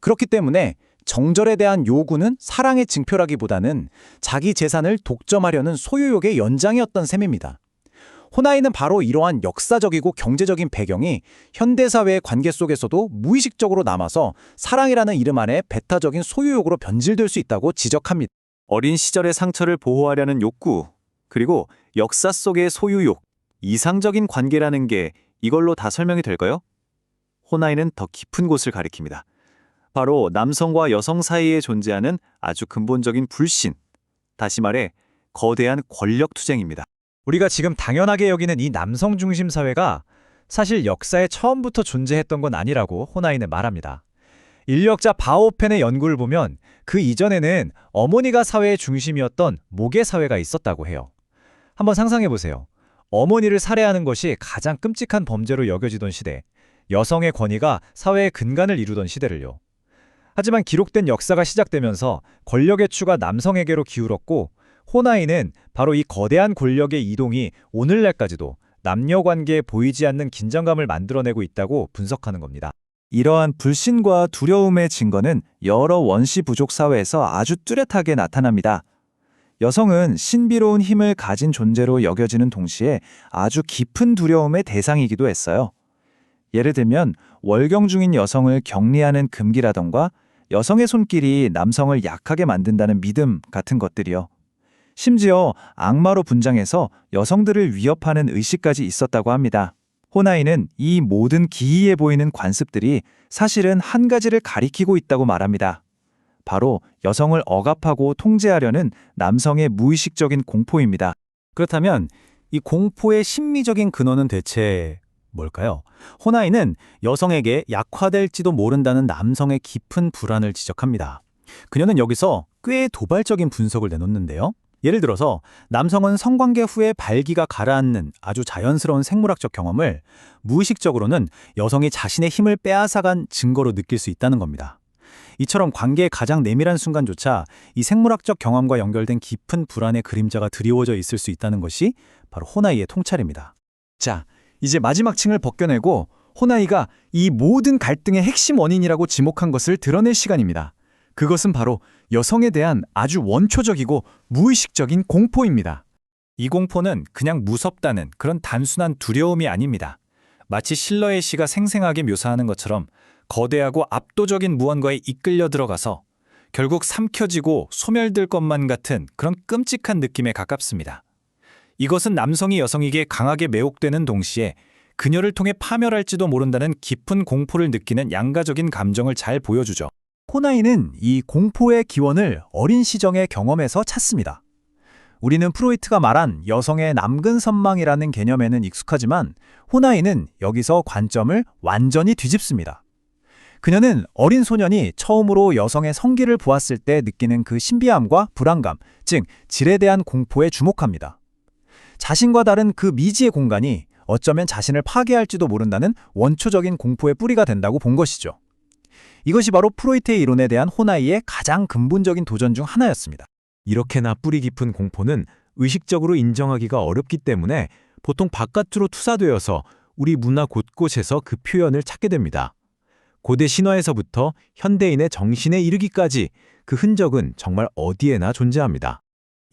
그렇기 때문에 정절에 대한 요구는 사랑의 증표라기보다는 자기 재산을 독점하려는 소유욕의 연장이었던 셈입니다. 호나이는 바로 이러한 역사적이고 경제적인 배경이 현대사회의 관계 속에서도 무의식적으로 남아서 사랑이라는 이름 안에 배타적인 소유욕으로 변질될 수 있다고 지적합니다. 어린 시절의 상처를 보호하려는 욕구, 그리고 역사 속의 소유욕, 이상적인 관계라는 게 이걸로 다 설명이 될까요? 호나이는 더 깊은 곳을 가리킵니다. 바로 남성과 여성 사이에 존재하는 아주 근본적인 불신, 다시 말해 거대한 권력 투쟁입니다. 우리가 지금 당연하게 여기는 이 남성 중심 사회가 사실 역사에 처음부터 존재했던 건 아니라고 호나인은 말합니다. 인류학자 바오펜의 연구를 보면 그 이전에는 어머니가 사회의 중심이었던 모계 사회가 있었다고 해요. 한번 상상해 보세요. 어머니를 살해하는 것이 가장 끔찍한 범죄로 여겨지던 시대, 여성의 권위가 사회의 근간을 이루던 시대를요. 하지만 기록된 역사가 시작되면서 권력의 추가 남성에게로 기울었고, 호나이는 바로 이 거대한 권력의 이동이 오늘날까지도 남녀 관계에 보이지 않는 긴장감을 만들어내고 있다고 분석하는 겁니다.
이러한 불신과 두려움의 증거는 여러 원시 부족 사회에서 아주 뚜렷하게 나타납니다. 여성은 신비로운 힘을 가진 존재로 여겨지는 동시에 아주 깊은 두려움의 대상이기도 했어요. 예를 들면 월경 중인 여성을 격리하는 금기라던가 여성의 손길이 남성을 약하게 만든다는 믿음 같은 것들이요. 심지어 악마로 분장해서 여성들을 위협하는 의식까지 있었다고 합니다. 호나이는 이 모든 기이해 보이는 관습들이 사실은 한 가지를 가리키고 있다고 말합니다. 바로 여성을 억압하고 통제하려는 남성의 무의식적인 공포입니다.
그렇다면 이 공포의 심리적인 근원은 대체 뭘까요? 호나이는 여성에게 약화될지도 모른다는 남성의 깊은 불안을 지적합니다. 그녀는 여기서 꽤 도발적인 분석을 내놓는데요. 예를 들어서 남성은 성관계 후에 발기가 가라앉는 아주 자연스러운 생물학적 경험을 무의식적으로는 여성이 자신의 힘을 빼앗아간 증거로 느낄 수 있다는 겁니다. 이처럼 관계의 가장 내밀한 순간조차 이 생물학적 경험과 연결된 깊은 불안의 그림자가 드리워져 있을 수 있다는 것이 바로 호나이의 통찰입니다.
자, 이제 마지막 층을 벗겨내고 호나이가 이 모든 갈등의 핵심 원인이라고 지목한 것을 드러낼 시간입니다. 그것은 바로 여성에 대한 아주 원초적이고 무의식적인 공포입니다.
이 공포는 그냥 무섭다는 그런 단순한 두려움이 아닙니다. 마치 실러의 시가 생생하게 묘사하는 것처럼 거대하고 압도적인 무언가에 이끌려 들어가서 결국 삼켜지고 소멸될 것만 같은 그런 끔찍한 느낌에 가깝습니다. 이것은 남성이 여성에게 강하게 매혹되는 동시에 그녀를 통해 파멸할지도 모른다는 깊은 공포를 느끼는 양가적인 감정을 잘 보여주죠.
호나이는 이 공포의 기원을 어린 시정의 경험에서 찾습니다. 우리는 프로이트가 말한 여성의 남근 선망이라는 개념에는 익숙하지만 호나이는 여기서 관점을 완전히 뒤집습니다. 그녀는 어린 소년이 처음으로 여성의 성기를 보았을 때 느끼는 그 신비함과 불안감, 즉 질에 대한 공포에 주목합니다. 자신과 다른 그 미지의 공간이 어쩌면 자신을 파괴할지도 모른다는 원초적인 공포의 뿌리가 된다고 본 것이죠. 이것이 바로 프로이트의 이론에 대한 호나이의 가장 근본적인 도전 중 하나였습니다.
이렇게나 뿌리 깊은 공포는 의식적으로 인정하기가 어렵기 때문에 보통 바깥으로 투사되어서 우리 문화 곳곳에서 그 표현을 찾게 됩니다. 고대 신화에서부터 현대인의 정신에 이르기까지 그 흔적은 정말 어디에나 존재합니다.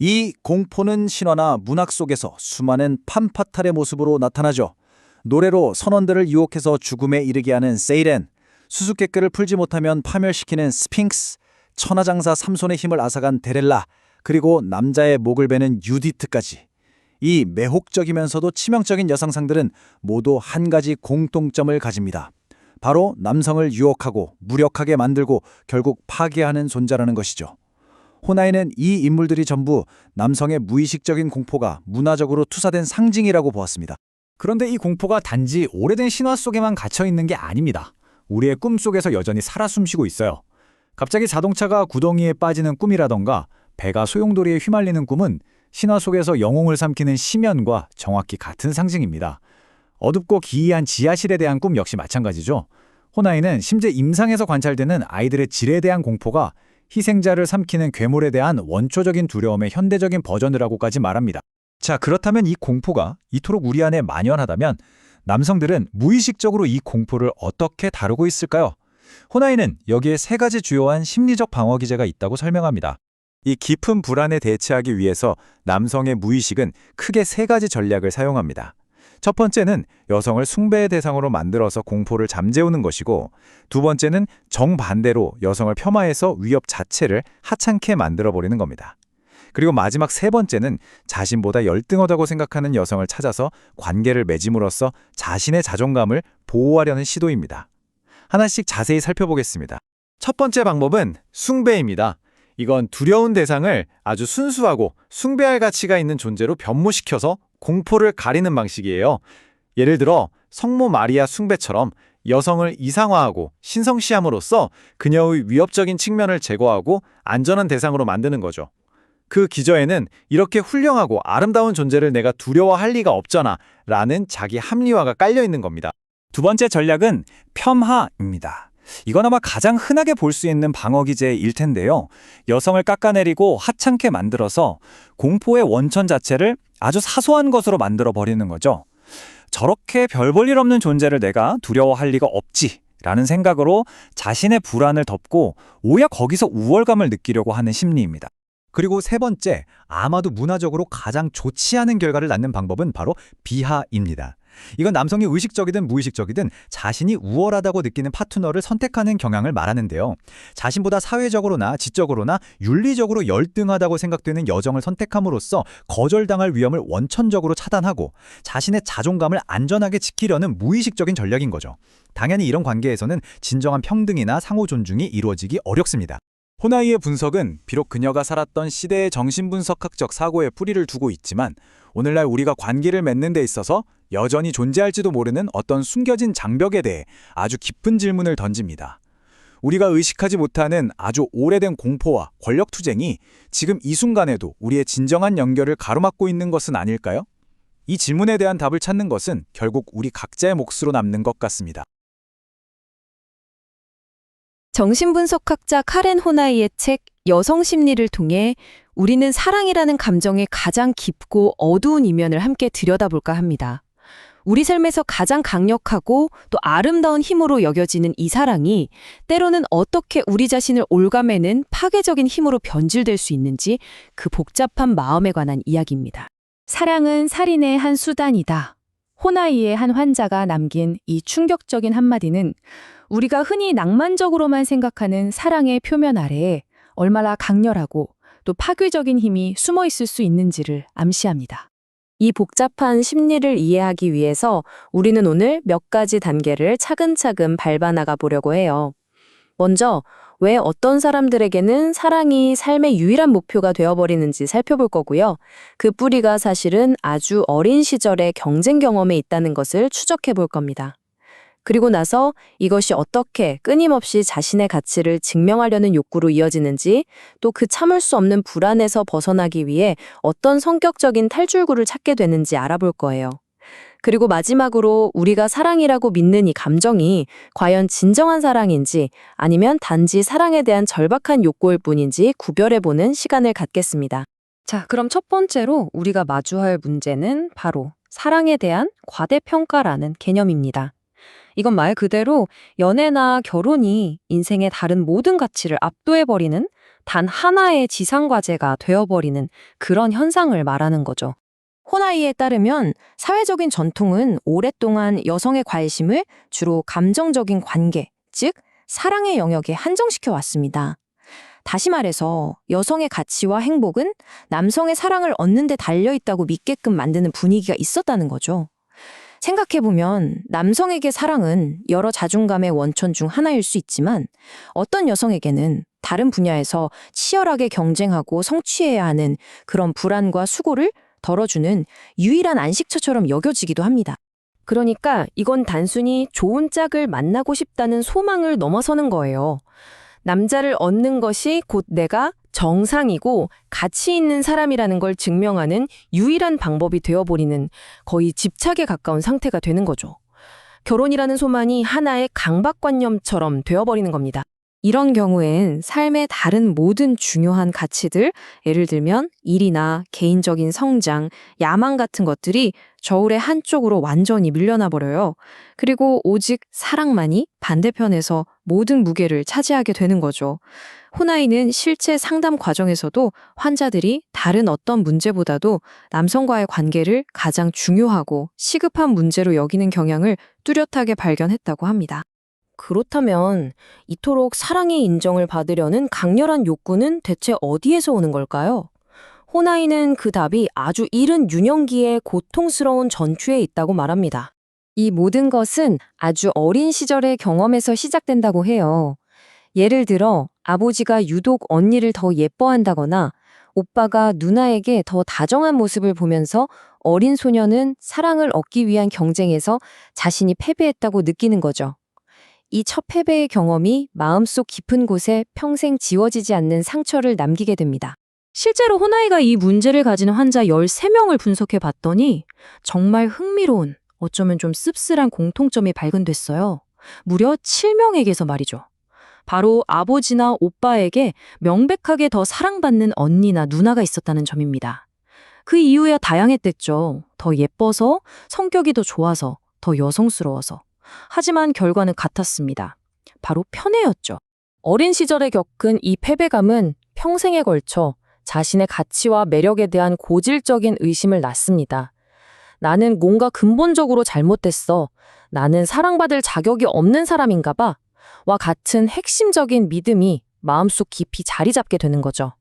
이 공포는 신화나 문학 속에서 수많은 판파탈의 모습으로 나타나죠. 노래로 선원들을 유혹해서 죽음에 이르게 하는 세이렌, 수수께끼를 풀지 못하면 파멸시키는 스핑크스, 천하장사 삼손의 힘을 앗아간 데렐라, 그리고 남자의 목을 베는 유디트까지. 이 매혹적이면서도 치명적인 여성상들은 모두 한 가지 공통점을 가집니다. 바로 남성을 유혹하고 무력하게 만들고 결국 파괴하는 존재라는 것이죠. 호나이는 이 인물들이 전부 남성의 무의식적인 공포가 문화적으로 투사된 상징이라고 보았습니다.
그런데 이 공포가 단지 오래된 신화 속에만 갇혀 있는 게 아닙니다. 우리의 꿈속에서 여전히 살아 숨쉬고 있어요. 갑자기 자동차가 구덩이에 빠지는 꿈이라던가 배가 소용돌이에 휘말리는 꿈은 신화 속에서 영웅을 삼키는 심연과 정확히 같은 상징입니다. 어둡고 기이한 지하실에 대한 꿈 역시 마찬가지죠. 호나이는 심지어 임상에서 관찰되는 아이들의 질에 대한 공포가 희생자를 삼키는 괴물에 대한 원초적인 두려움의 현대적인 버전이라고까지 말합니다.
자, 그렇다면 이 공포가 이토록 우리 안에 만연하다면 남성들은 무의식적으로 이 공포를 어떻게 다루고 있을까요? 호나이는 여기에 세 가지 주요한 심리적 방어 기제가 있다고 설명합니다. 이 깊은 불안에 대처하기 위해서 남성의 무의식은 크게 세 가지 전략을 사용합니다. 첫 번째는 여성을 숭배의 대상으로 만들어서 공포를 잠재우는 것이고, 두 번째는 정반대로 여성을 폄하해서 위협 자체를 하찮게 만들어버리는 겁니다. 그리고 마지막 세 번째는 자신보다 열등하다고 생각하는 여성을 찾아서 관계를 맺음으로써 자신의 자존감을 보호하려는 시도입니다. 하나씩 자세히 살펴보겠습니다. 첫 번째 방법은 숭배입니다. 이건 두려운 대상을 아주 순수하고 숭배할 가치가 있는 존재로 변모시켜서 공포를 가리는 방식이에요.
예를 들어 성모 마리아 숭배처럼 여성을 이상화하고 신성시함으로써 그녀의 위협적인 측면을 제거하고 안전한 대상으로 만드는 거죠. 그 기저에는 이렇게 훌륭하고 아름다운 존재를 내가 두려워할 리가 없잖아 라는 자기 합리화가 깔려 있는 겁니다.
두 번째 전략은 폄하입니다. 이건 아마 가장 흔하게 볼 수 있는 방어 기제일 텐데요. 여성을 깎아내리고 하찮게 만들어서 공포의 원천 자체를 아주 사소한 것으로 만들어 버리는 거죠. 저렇게 별 볼 일 없는 존재를 내가 두려워할 리가 없지 라는 생각으로 자신의 불안을 덮고 오히려 거기서 우월감을 느끼려고 하는 심리입니다.
그리고 세 번째, 아마도 문화적으로 가장 좋지 않은 결과를 낳는 방법은 바로 비하입니다. 이건 남성이 의식적이든 무의식적이든 자신이 우월하다고 느끼는 파트너를 선택하는 경향을 말하는데요. 자신보다 사회적으로나 지적으로나 윤리적으로 열등하다고 생각되는 여성을 선택함으로써 거절당할 위험을 원천적으로 차단하고 자신의 자존감을 안전하게 지키려는 무의식적인 전략인 거죠. 당연히 이런 관계에서는 진정한 평등이나 상호 존중이 이루어지기 어렵습니다.
호나이의 분석은 비록 그녀가 살았던 시대의 정신분석학적 사고에 뿌리를 두고 있지만 오늘날 우리가 관계를 맺는 데 있어서 여전히 존재할지도 모르는 어떤 숨겨진 장벽에 대해 아주 깊은 질문을 던집니다. 우리가 의식하지 못하는 아주 오래된 공포와 권력투쟁이 지금 이 순간에도 우리의 진정한 연결을 가로막고 있는 것은 아닐까요? 이 질문에 대한 답을 찾는 것은 결국 우리 각자의 몫으로 남는 것 같습니다.
정신분석학자 카렌 호나이의 책 여성 심리를 통해 우리는 사랑이라는 감정의 가장 깊고 어두운 이면을 함께 들여다볼까 합니다. 우리 삶에서 가장 강력하고 또 아름다운 힘으로 여겨지는 이 사랑이 때로는 어떻게 우리 자신을 올가매는 파괴적인 힘으로 변질될 수 있는지 그 복잡한 마음에 관한 이야기입니다. 사랑은 살인의 한 수단이다. 호나이의 한 환자가 남긴 이 충격적인 한마디는 우리가 흔히 낭만적으로만 생각하는 사랑의 표면 아래에 얼마나 강렬하고 또 파괴적인 힘이 숨어 있을 수 있는지를 암시합니다.
이 복잡한 심리를 이해하기 위해서 우리는 오늘 몇 가지 단계를 차근차근 밟아나가 보려고 해요. 먼저, 왜 어떤 사람들에게는 사랑이 삶의 유일한 목표가 되어버리는지 살펴볼 거고요. 그 뿌리가 사실은 아주 어린 시절의 경쟁 경험에 있다는 것을 추적해 볼 겁니다. 그리고 나서 이것이 어떻게 끊임없이 자신의 가치를 증명하려는 욕구로 이어지는지, 또 그 참을 수 없는 불안에서 벗어나기 위해 어떤 성격적인 탈출구를 찾게 되는지 알아볼 거예요. 그리고 마지막으로 우리가 사랑이라고 믿는 이 감정이 과연 진정한 사랑인지 아니면 단지 사랑에 대한 절박한 욕구일 뿐인지 구별해보는 시간을 갖겠습니다. 자, 그럼 첫 번째로 우리가 마주할 문제는 바로 사랑에 대한 과대평가라는 개념입니다. 이건 말 그대로 연애나 결혼이 인생의 다른 모든 가치를 압도해버리는 단 하나의 지상과제가 되어버리는 그런 현상을 말하는 거죠. 호나이에 따르면 사회적인 전통은 오랫동안 여성의 관심을 주로 감정적인 관계, 즉 사랑의 영역에 한정시켜 왔습니다. 다시 말해서 여성의 가치와 행복은 남성의 사랑을 얻는 데 달려있다고 믿게끔 만드는 분위기가 있었다는 거죠. 생각해보면 남성에게 사랑은 여러 자존감의 원천 중 하나일 수 있지만 어떤 여성에게는 다른 분야에서 치열하게 경쟁하고 성취해야 하는 그런 불안과 수고를 덜어주는 유일한 안식처처럼 여겨지기도 합니다. 그러니까 이건 단순히 좋은 짝을 만나고 싶다는 소망을 넘어서는 거예요. 남자를 얻는 것이 곧 내가 정상이고 가치 있는 사람이라는 걸 증명하는 유일한 방법이 되어버리는 거의 집착에 가까운 상태가 되는 거죠. 결혼이라는 소만이 하나의 강박관념처럼 되어버리는 겁니다. 이런 경우엔 삶의 다른 모든 중요한 가치들, 예를 들면 일이나 개인적인 성장, 야망 같은 것들이 저울의 한쪽으로 완전히 밀려나 버려요. 그리고 오직 사랑만이 반대편에서 모든 무게를 차지하게 되는 거죠. 호나이는 실제 상담 과정에서도 환자들이 다른 어떤 문제보다도 남성과의 관계를 가장 중요하고 시급한 문제로 여기는 경향을 뚜렷하게 발견했다고 합니다. 그렇다면 이토록 사랑의 인정을 받으려는 강렬한 욕구는 대체 어디에서 오는 걸까요? 호나이는 그 답이 아주 이른 유년기의 고통스러운 전투에 있다고 말합니다. 이 모든 것은 아주 어린 시절의 경험에서 시작된다고 해요. 예를 들어 아버지가 유독 언니를 더 예뻐한다거나 오빠가 누나에게 더 다정한 모습을 보면서
어린 소녀는 사랑을 얻기 위한 경쟁에서 자신이 패배했다고 느끼는 거죠. 이 첫 패배의 경험이 마음속 깊은 곳에 평생 지워지지 않는 상처를 남기게 됩니다.
실제로 호나이가 이 문제를 가진 환자 13명을 분석해 봤더니 정말 흥미로운, 어쩌면 좀 씁쓸한 공통점이 발견됐어요. 무려 7명에게서 말이죠. 바로 아버지나 오빠에게 명백하게 더 사랑받는 언니나 누나가 있었다는 점입니다. 그 이유야 다양했댔죠. 더 예뻐서, 성격이 더 좋아서, 더 여성스러워서. 하지만 결과는 같았습니다. 바로 편애였죠. 어린 시절에 겪은 이 패배감은 평생에 걸쳐 자신의 가치와 매력에 대한 고질적인 의심을 낳습니다. 나는 뭔가 근본적으로 잘못됐어. 나는 사랑받을 자격이 없는 사람인가 봐. 와 같은 핵심적인 믿음이 마음속 깊이 자리 잡게 되는 거죠.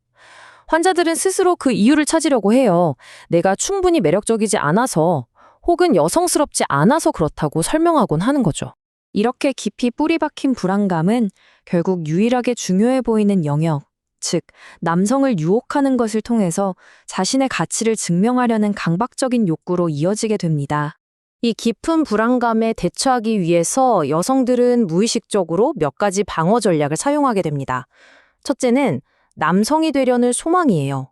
환자들은 스스로 그 이유를 찾으려고 해요. 내가 충분히 매력적이지 않아서 혹은 여성스럽지 않아서 그렇다고 설명하곤 하는 거죠. 이렇게 깊이 뿌리 박힌 불안감은 결국 유일하게 중요해 보이는 영역, 즉 남성을 유혹하는 것을 통해서 자신의 가치를 증명하려는 강박적인 욕구로 이어지게 됩니다. 이 깊은 불안감에 대처하기 위해서 여성들은 무의식적으로 몇 가지 방어 전략을 사용하게 됩니다. 첫째는 남성이 되려는 소망이에요.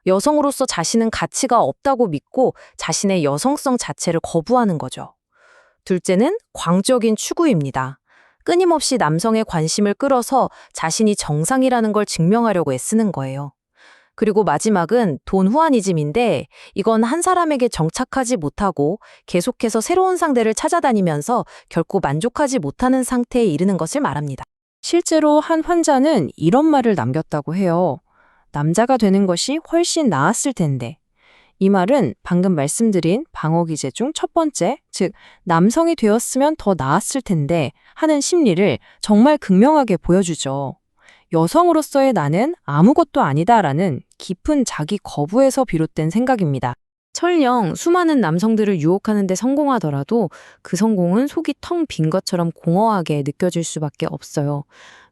여성으로서 자신은 가치가 없다고 믿고 자신의 여성성 자체를 거부하는 거죠. 둘째는 광적인 추구입니다. 끊임없이 남성의 관심을 끌어서 자신이 정상이라는 걸 증명하려고 애쓰는 거예요. 그리고 마지막은 돈 후아니즘인데 이건 한 사람에게 정착하지 못하고 계속해서 새로운 상대를 찾아다니면서 결코 만족하지 못하는 상태에 이르는 것을 말합니다. 실제로 한 환자는 이런 말을 남겼다고 해요. 남자가 되는 것이 훨씬 나았을 텐데. 이 말은 방금 말씀드린 방어 기제 중 첫 번째, 즉 남성이 되었으면 더 나았을 텐데 하는 심리를 정말 극명하게 보여주죠. 여성으로서의 나는 아무것도 아니다라는 깊은 자기 거부에서 비롯된 생각입니다. 설령 수많은 남성들을 유혹하는 데 성공하더라도 그 성공은 속이 텅 빈 것처럼 공허하게 느껴질 수밖에 없어요.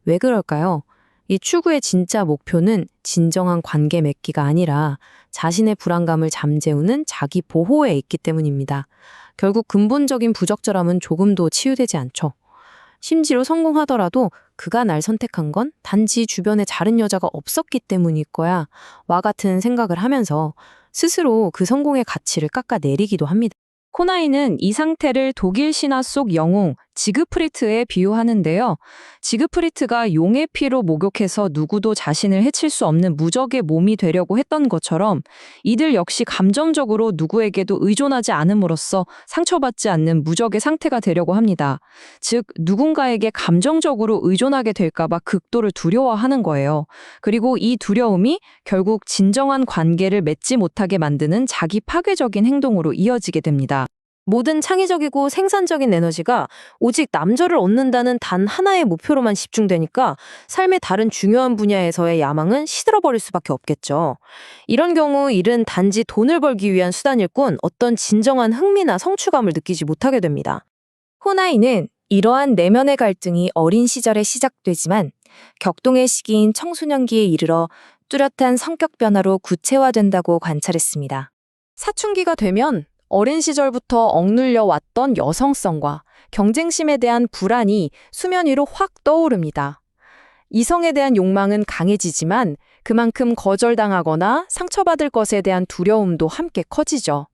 왜 그럴까요? 이 추구의 진짜 목표는 진정한 관계 맺기가 아니라 자신의 불안감을 잠재우는 자기 보호에 있기 때문입니다. 결국 근본적인 부적절함은 조금도 치유되지 않죠. 심지어 성공하더라도 그가 날 선택한 건 단지 주변에 다른 여자가 없었기 때문일 거야. 와 같은 생각을 하면서 스스로 그 성공의 가치를 깎아내리기도 합니다. 코나이는 이 상태를 독일 신화 속 영웅 지그프리트에 비유하는데요. 지그프리트가 용의 피로 목욕해서 누구도 자신을 해칠 수 없는 무적의 몸이 되려고 했던 것처럼 이들 역시 감정적으로 누구에게도 의존하지 않음으로써 상처받지 않는 무적의 상태가 되려고 합니다. 즉 누군가에게 감정적으로 의존하게 될까봐 극도를 두려워하는 거예요. 그리고 이 두려움이 결국 진정한 관계를 맺지 못하게 만드는 자기 파괴적인 행동으로 이어지게 됩니다. 모든 창의적이고 생산적인 에너지가 오직 남자를 얻는다는 단 하나의 목표로만 집중되니까 삶의 다른 중요한 분야에서의 야망은 시들어버릴 수밖에 없겠죠. 이런 경우 일은 단지 돈을 벌기 위한 수단일 뿐 어떤 진정한 흥미나 성취감을 느끼지 못하게 됩니다. 호나이는 이러한 내면의 갈등이 어린 시절에 시작되지만 격동의 시기인 청소년기에 이르러 뚜렷한 성격 변화로 구체화된다고 관찰했습니다. 사춘기가 되면 어린 시절부터 억눌려 왔던 여성성과 경쟁심에 대한 불안이 수면 위로 확 떠오릅니다. 이성에 대한 욕망은 강해지지만 그만큼 거절당하거나 상처받을 것에 대한 두려움도 함께 커지죠.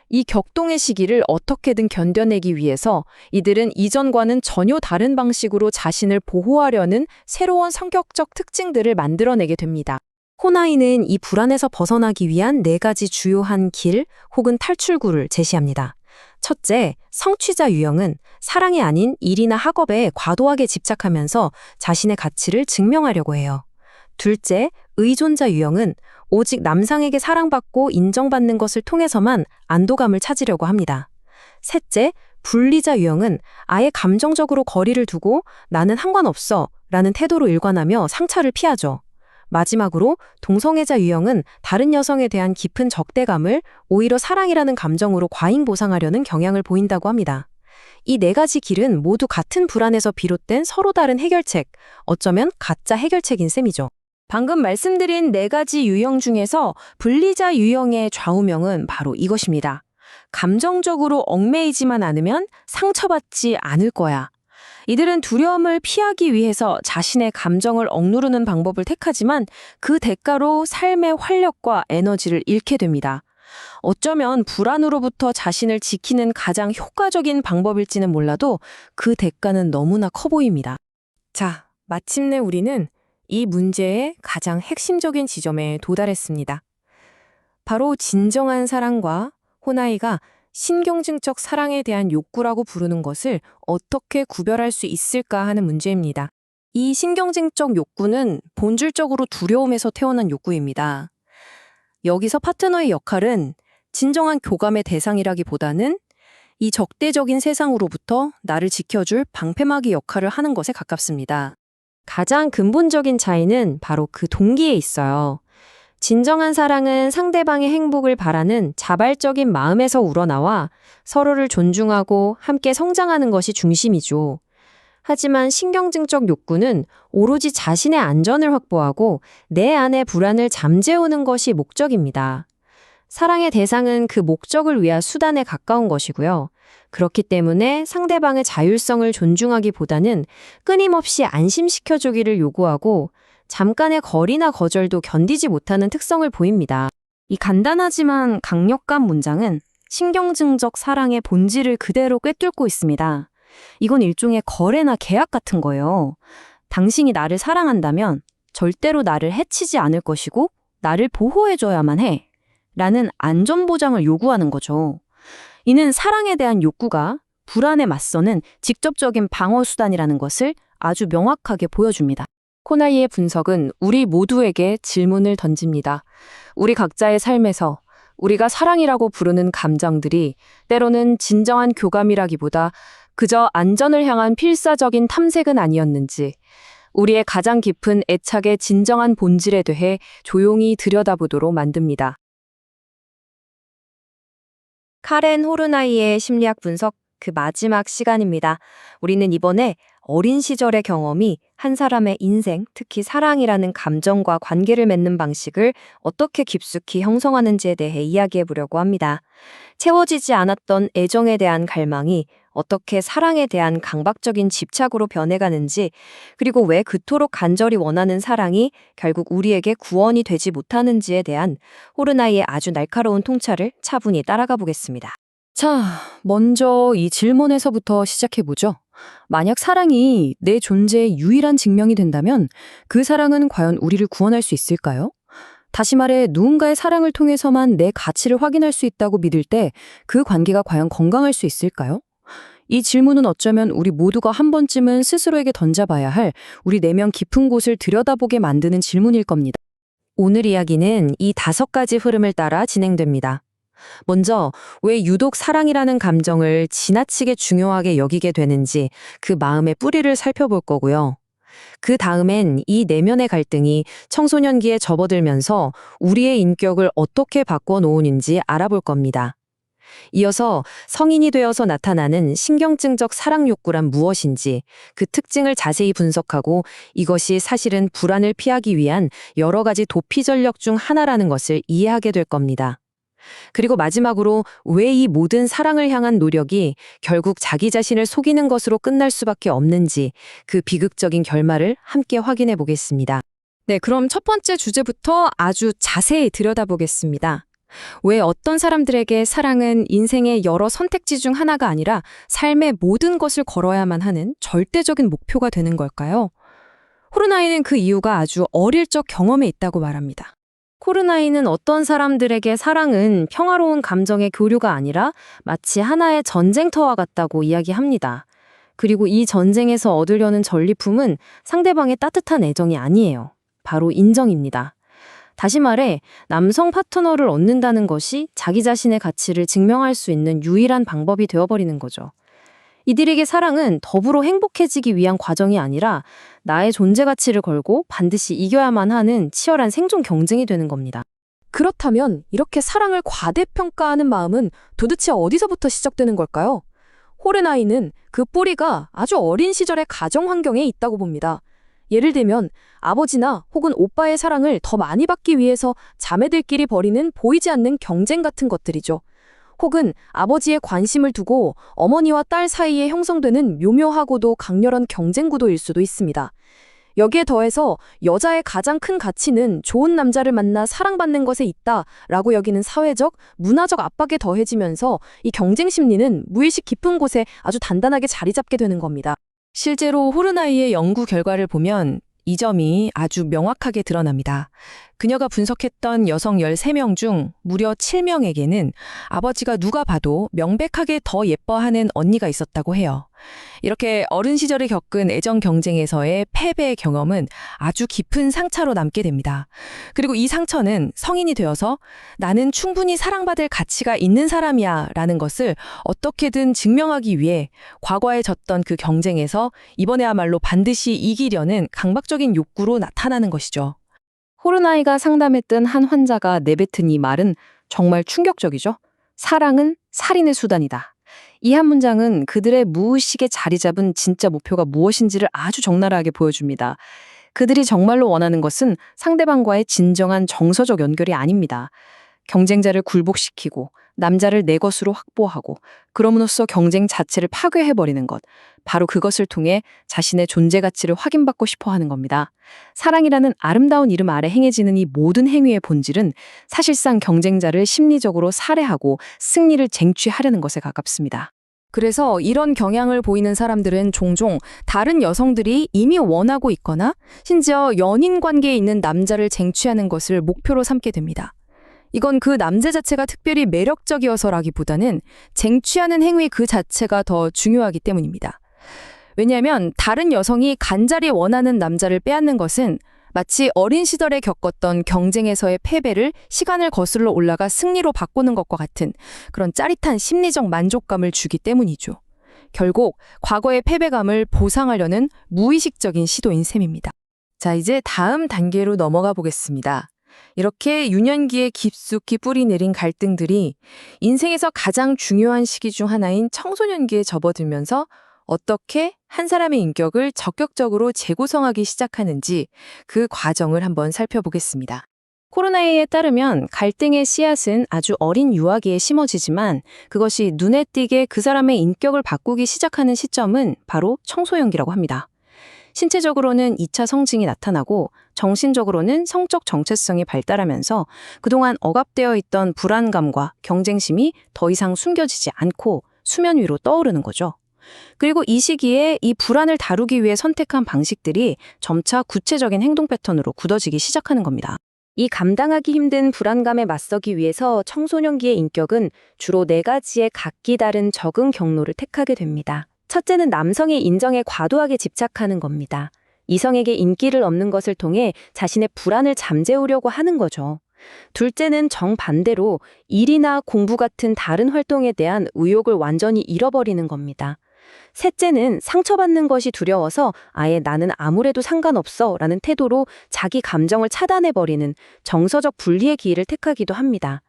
이 격동의 시기를 어떻게든 견뎌내기 위해서 이들은 이전과는 전혀 다른 방식으로 자신을 보호하려는 새로운 성격적 특징들을 만들어내게 됩니다. 호나이는 이 불안에서 벗어나기 위한 4가지 주요한 길 혹은 탈출구를 제시합니다. 첫째, 성취자 유형은 사랑이 아닌 일이나 학업에 과도하게 집착하면서 자신의 가치를 증명하려고 해요. 둘째, 의존자 유형은 오직 남상에게 사랑받고 인정받는 것을 통해서만 안도감을 찾으려고 합니다. 셋째, 분리자 유형은 아예 감정적으로 거리를 두고 나는 상관없어 라는 태도로 일관하며 상처를 피하죠. 마지막으로 동성애자 유형은 다른 여성에 대한 깊은 적대감을 오히려 사랑이라는 감정으로 과잉 보상하려는 경향을 보인다고 합니다. 이 4가지 길은 모두 같은 불안에서 비롯된 서로 다른 해결책, 어쩌면 가짜 해결책인 셈이죠. 방금 말씀드린 네 가지 유형 중에서 분리자 유형의 좌우명은 바로 이것입니다. 감정적으로 얽매이지만 않으면 상처받지 않을 거야. 이들은 두려움을 피하기 위해서 자신의 감정을 억누르는 방법을 택하지만 그 대가로 삶의 활력과 에너지를 잃게 됩니다. 어쩌면 불안으로부터 자신을 지키는 가장 효과적인 방법일지는 몰라도 그 대가는 너무나 커 보입니다. 자, 마침내 우리는 이 문제의 가장 핵심적인 지점에 도달했습니다. 바로 진정한 사랑과 호나이가 신경증적 사랑에 대한 욕구라고 부르는 것을 어떻게 구별할 수 있을까 하는 문제입니다. 이 신경증적 욕구는 본질적으로 두려움에서 태어난 욕구입니다. 여기서 파트너의 역할은 진정한 교감의 대상이라기보다는 이 적대적인 세상으로부터 나를 지켜줄 방패막이 역할을 하는 것에 가깝습니다. 가장 근본적인 차이는 바로 그 동기에 있어요. 진정한 사랑은 상대방의 행복을 바라는 자발적인 마음에서 우러나와 서로를 존중하고 함께 성장하는 것이 중심이죠. 하지만 신경증적 욕구는 오로지 자신의 안전을 확보하고 내 안의 불안을 잠재우는 것이 목적입니다. 사랑의 대상은 그 목적을 위한 수단에 가까운 것이고요. 그렇기 때문에 상대방의 자율성을 존중하기보다는 끊임없이 안심시켜주기를 요구하고 잠깐의 거리나 거절도 견디지 못하는 특성을 보입니다. 이 간단하지만 강력한 문장은 신경증적 사랑의 본질을 그대로 꿰뚫고 있습니다. 이건 일종의 거래나 계약 같은 거예요. 당신이 나를 사랑한다면 절대로 나를 해치지 않을 것이고 나를 보호해줘야만 해. 라는 안전보장을 요구하는 거죠. 이는 사랑에 대한 욕구가 불안에 맞서는 직접적인 방어수단이라는 것을 아주 명확하게 보여줍니다. 코나이의 분석은 우리 모두에게 질문을 던집니다. 우리 각자의 삶에서 우리가 사랑이라고 부르는 감정들이 때로는 진정한 교감이라기보다 그저 안전을 향한 필사적인 탐색은 아니었는지, 우리의 가장 깊은 애착의 진정한 본질에 대해 조용히 들여다보도록 만듭니다. 카렌 호르나이의 심리학 분석 그 마지막 시간입니다. 우리는 이번에 어린 시절의 경험이 한 사람의 인생, 특히 사랑이라는 감정과 관계를 맺는 방식을 어떻게 깊숙이 형성하는지에 대해 이야기해 보려고 합니다. 채워지지 않았던 애정에 대한 갈망이 어떻게 사랑에 대한 강박적인 집착으로 변해가는지, 그리고 왜 그토록 간절히 원하는 사랑이 결국 우리에게 구원이 되지 못하는지에 대한 호르나이의 아주 날카로운 통찰을 차분히 따라가 보겠습니다.
자, 먼저 이 질문에서부터 시작해보죠. 만약 사랑이 내 존재의 유일한 증명이 된다면 그 사랑은 과연 우리를 구원할 수 있을까요? 다시 말해 누군가의 사랑을 통해서만 내 가치를 확인할 수 있다고 믿을 때 그 관계가 과연 건강할 수 있을까요? 이 질문은 어쩌면 우리 모두가 한 번쯤은 스스로에게 던져봐야 할 우리 내면 깊은 곳을 들여다보게 만드는 질문일 겁니다.
오늘 이야기는 이 5가지 흐름을 따라 진행됩니다. 먼저 왜 유독 사랑이라는 감정을 지나치게 중요하게 여기게 되는지 그 마음의 뿌리를 살펴볼 거고요. 그 다음엔 이 내면의 갈등이 청소년기에 접어들면서 우리의 인격을 어떻게 바꿔 놓으는지 알아볼 겁니다. 이어서 성인이 되어서 나타나는 신경증적 사랑 욕구란 무엇인지 그 특징을 자세히 분석하고 이것이 사실은 불안을 피하기 위한 여러 가지 도피 전력 중 하나라는 것을 이해하게 될 겁니다. 그리고 마지막으로 왜 이 모든 사랑을 향한 노력이 결국 자기 자신을 속이는 것으로 끝날 수밖에 없는지 그 비극적인 결말을 함께 확인해 보겠습니다. 네, 그럼 첫 번째 주제부터 아주 자세히 들여다보겠습니다. 왜 어떤 사람들에게 사랑은 인생의 여러 선택지 중 하나가 아니라 삶의 모든 것을 걸어야만 하는 절대적인 목표가 되는 걸까요? 호르나이는 그 이유가 아주 어릴 적 경험에 있다고 말합니다. 호르나이는 어떤 사람들에게 사랑은 평화로운 감정의 교류가 아니라 마치 하나의 전쟁터와 같다고 이야기합니다. 그리고 이 전쟁에서 얻으려는 전리품은 상대방의 따뜻한 애정이 아니에요. 바로 인정입니다. 다시 말해 남성 파트너를 얻는다는 것이 자기 자신의 가치를 증명할 수 있는 유일한 방법이 되어버리는 거죠. 이들에게 사랑은 더불어 행복해지기 위한 과정이 아니라 나의 존재 가치를 걸고 반드시 이겨야만 하는 치열한 생존 경쟁이 되는 겁니다. 그렇다면 이렇게 사랑을 과대평가하는 마음은 도대체 어디서부터 시작되는 걸까요? 호르나이는 그 뿌리가 아주 어린 시절의 가정 환경에 있다고 봅니다. 예를 들면 아버지나 혹은 오빠의 사랑을 더 많이 받기 위해서 자매들끼리 벌이는 보이지 않는 경쟁 같은 것들이죠. 혹은 아버지의 관심을 두고 어머니와 딸 사이에 형성되는 묘묘하고도 강렬한 경쟁 구도일 수도 있습니다. 여기에 더해서 여자의 가장 큰 가치는 좋은 남자를 만나 사랑받는 것에 있다라고 여기는 사회적, 문화적 압박에 더해지면서 이 경쟁 심리는 무의식 깊은 곳에 아주 단단하게 자리 잡게 되는 겁니다.
실제로 호르나이의 연구 결과를 보면 이 점이 아주 명확하게 드러납니다. 그녀가 분석했던 여성 13명 중 무려 7명에게는 아버지가 누가 봐도 명백하게 더 예뻐하는 언니가 있었다고 해요. 이렇게 어린 시절에 겪은 애정 경쟁에서의 패배의 경험은 아주 깊은 상처로 남게 됩니다. 그리고 이 상처는 성인이 되어서 나는 충분히 사랑받을 가치가 있는 사람이야 라는 것을 어떻게든 증명하기 위해 과거에 졌던 그 경쟁에서 이번에야말로 반드시 이기려는 강박적인 욕구로 나타나는 것이죠.
호르나이가 상담했던 한 환자가 내뱉은 이 말은 정말 충격적이죠. 사랑은 살인의 수단이다. 이 한 문장은 그들의 무의식에 자리 잡은 진짜 목표가 무엇인지를 아주 적나라하게 보여줍니다. 그들이 정말로 원하는 것은 상대방과의 진정한 정서적 연결이 아닙니다. 경쟁자를 굴복시키고 남자를 내 것으로 확보하고 그럼으로써 경쟁 자체를 파괴해버리는 것. 바로 그것을 통해 자신의 존재 가치를 확인받고 싶어 하는 겁니다. 사랑이라는 아름다운 이름 아래 행해지는 이 모든 행위의 본질은 사실상 경쟁자를 심리적으로 살해하고 승리를 쟁취하려는 것에 가깝습니다.
그래서 이런 경향을 보이는 사람들은 종종 다른 여성들이 이미 원하고 있거나 심지어 연인 관계에 있는 남자를 쟁취하는 것을 목표로 삼게 됩니다. 이건 그 남자 자체가 특별히 매력적이어서라기보다는 쟁취하는 행위 그 자체가 더 중요하기 때문입니다. 왜냐하면 다른 여성이 간절히 원하는 남자를 빼앗는 것은 마치 어린 시절에 겪었던 경쟁에서의 패배를 시간을 거슬러 올라가 승리로 바꾸는 것과 같은 그런 짜릿한 심리적 만족감을 주기 때문이죠. 결국 과거의 패배감을 보상하려는 무의식적인 시도인 셈입니다. 자, 이제 다음 단계로 넘어가 보겠습니다. 이렇게 유년기에 깊숙이 뿌리 내린 갈등들이 인생에서 가장 중요한 시기 중 하나인 청소년기에 접어들면서 어떻게 한 사람의 인격을 적극적으로 재구성하기 시작하는지 그 과정을 한번 살펴보겠습니다.
코로나에 따르면 갈등의 씨앗은 아주 어린 유아기에 심어지지만 그것이 눈에 띄게 그 사람의 인격을 바꾸기 시작하는 시점은 바로 청소년기라고 합니다. 신체적으로는 2차 성징이 나타나고 정신적으로는 성적 정체성이 발달하면서 그동안 억압되어 있던 불안감과 경쟁심이 더 이상 숨겨지지 않고 수면 위로 떠오르는 거죠. 그리고 이 시기에 이 불안을 다루기 위해 선택한 방식들이 점차 구체적인 행동 패턴으로 굳어지기 시작하는 겁니다. 이 감당하기 힘든 불안감에 맞서기 위해서 청소년기의 인격은 주로 4가지의 각기 다른 적응 경로를 택하게 됩니다. 첫째는 남성의 인정에 과도하게 집착하는 겁니다. 이성에게 인기를 얻는 것을 통해 자신의 불안을 잠재우려고 하는 거죠. 둘째는 정반대로 일이나 공부 같은 다른 활동에 대한 의욕을 완전히 잃어버리는 겁니다. 셋째는 상처받는 것이 두려워서 아예 나는 아무래도 상관없어 라는 태도로 자기 감정을 차단해버리는 정서적 분리의 길을 택하기도 합니다.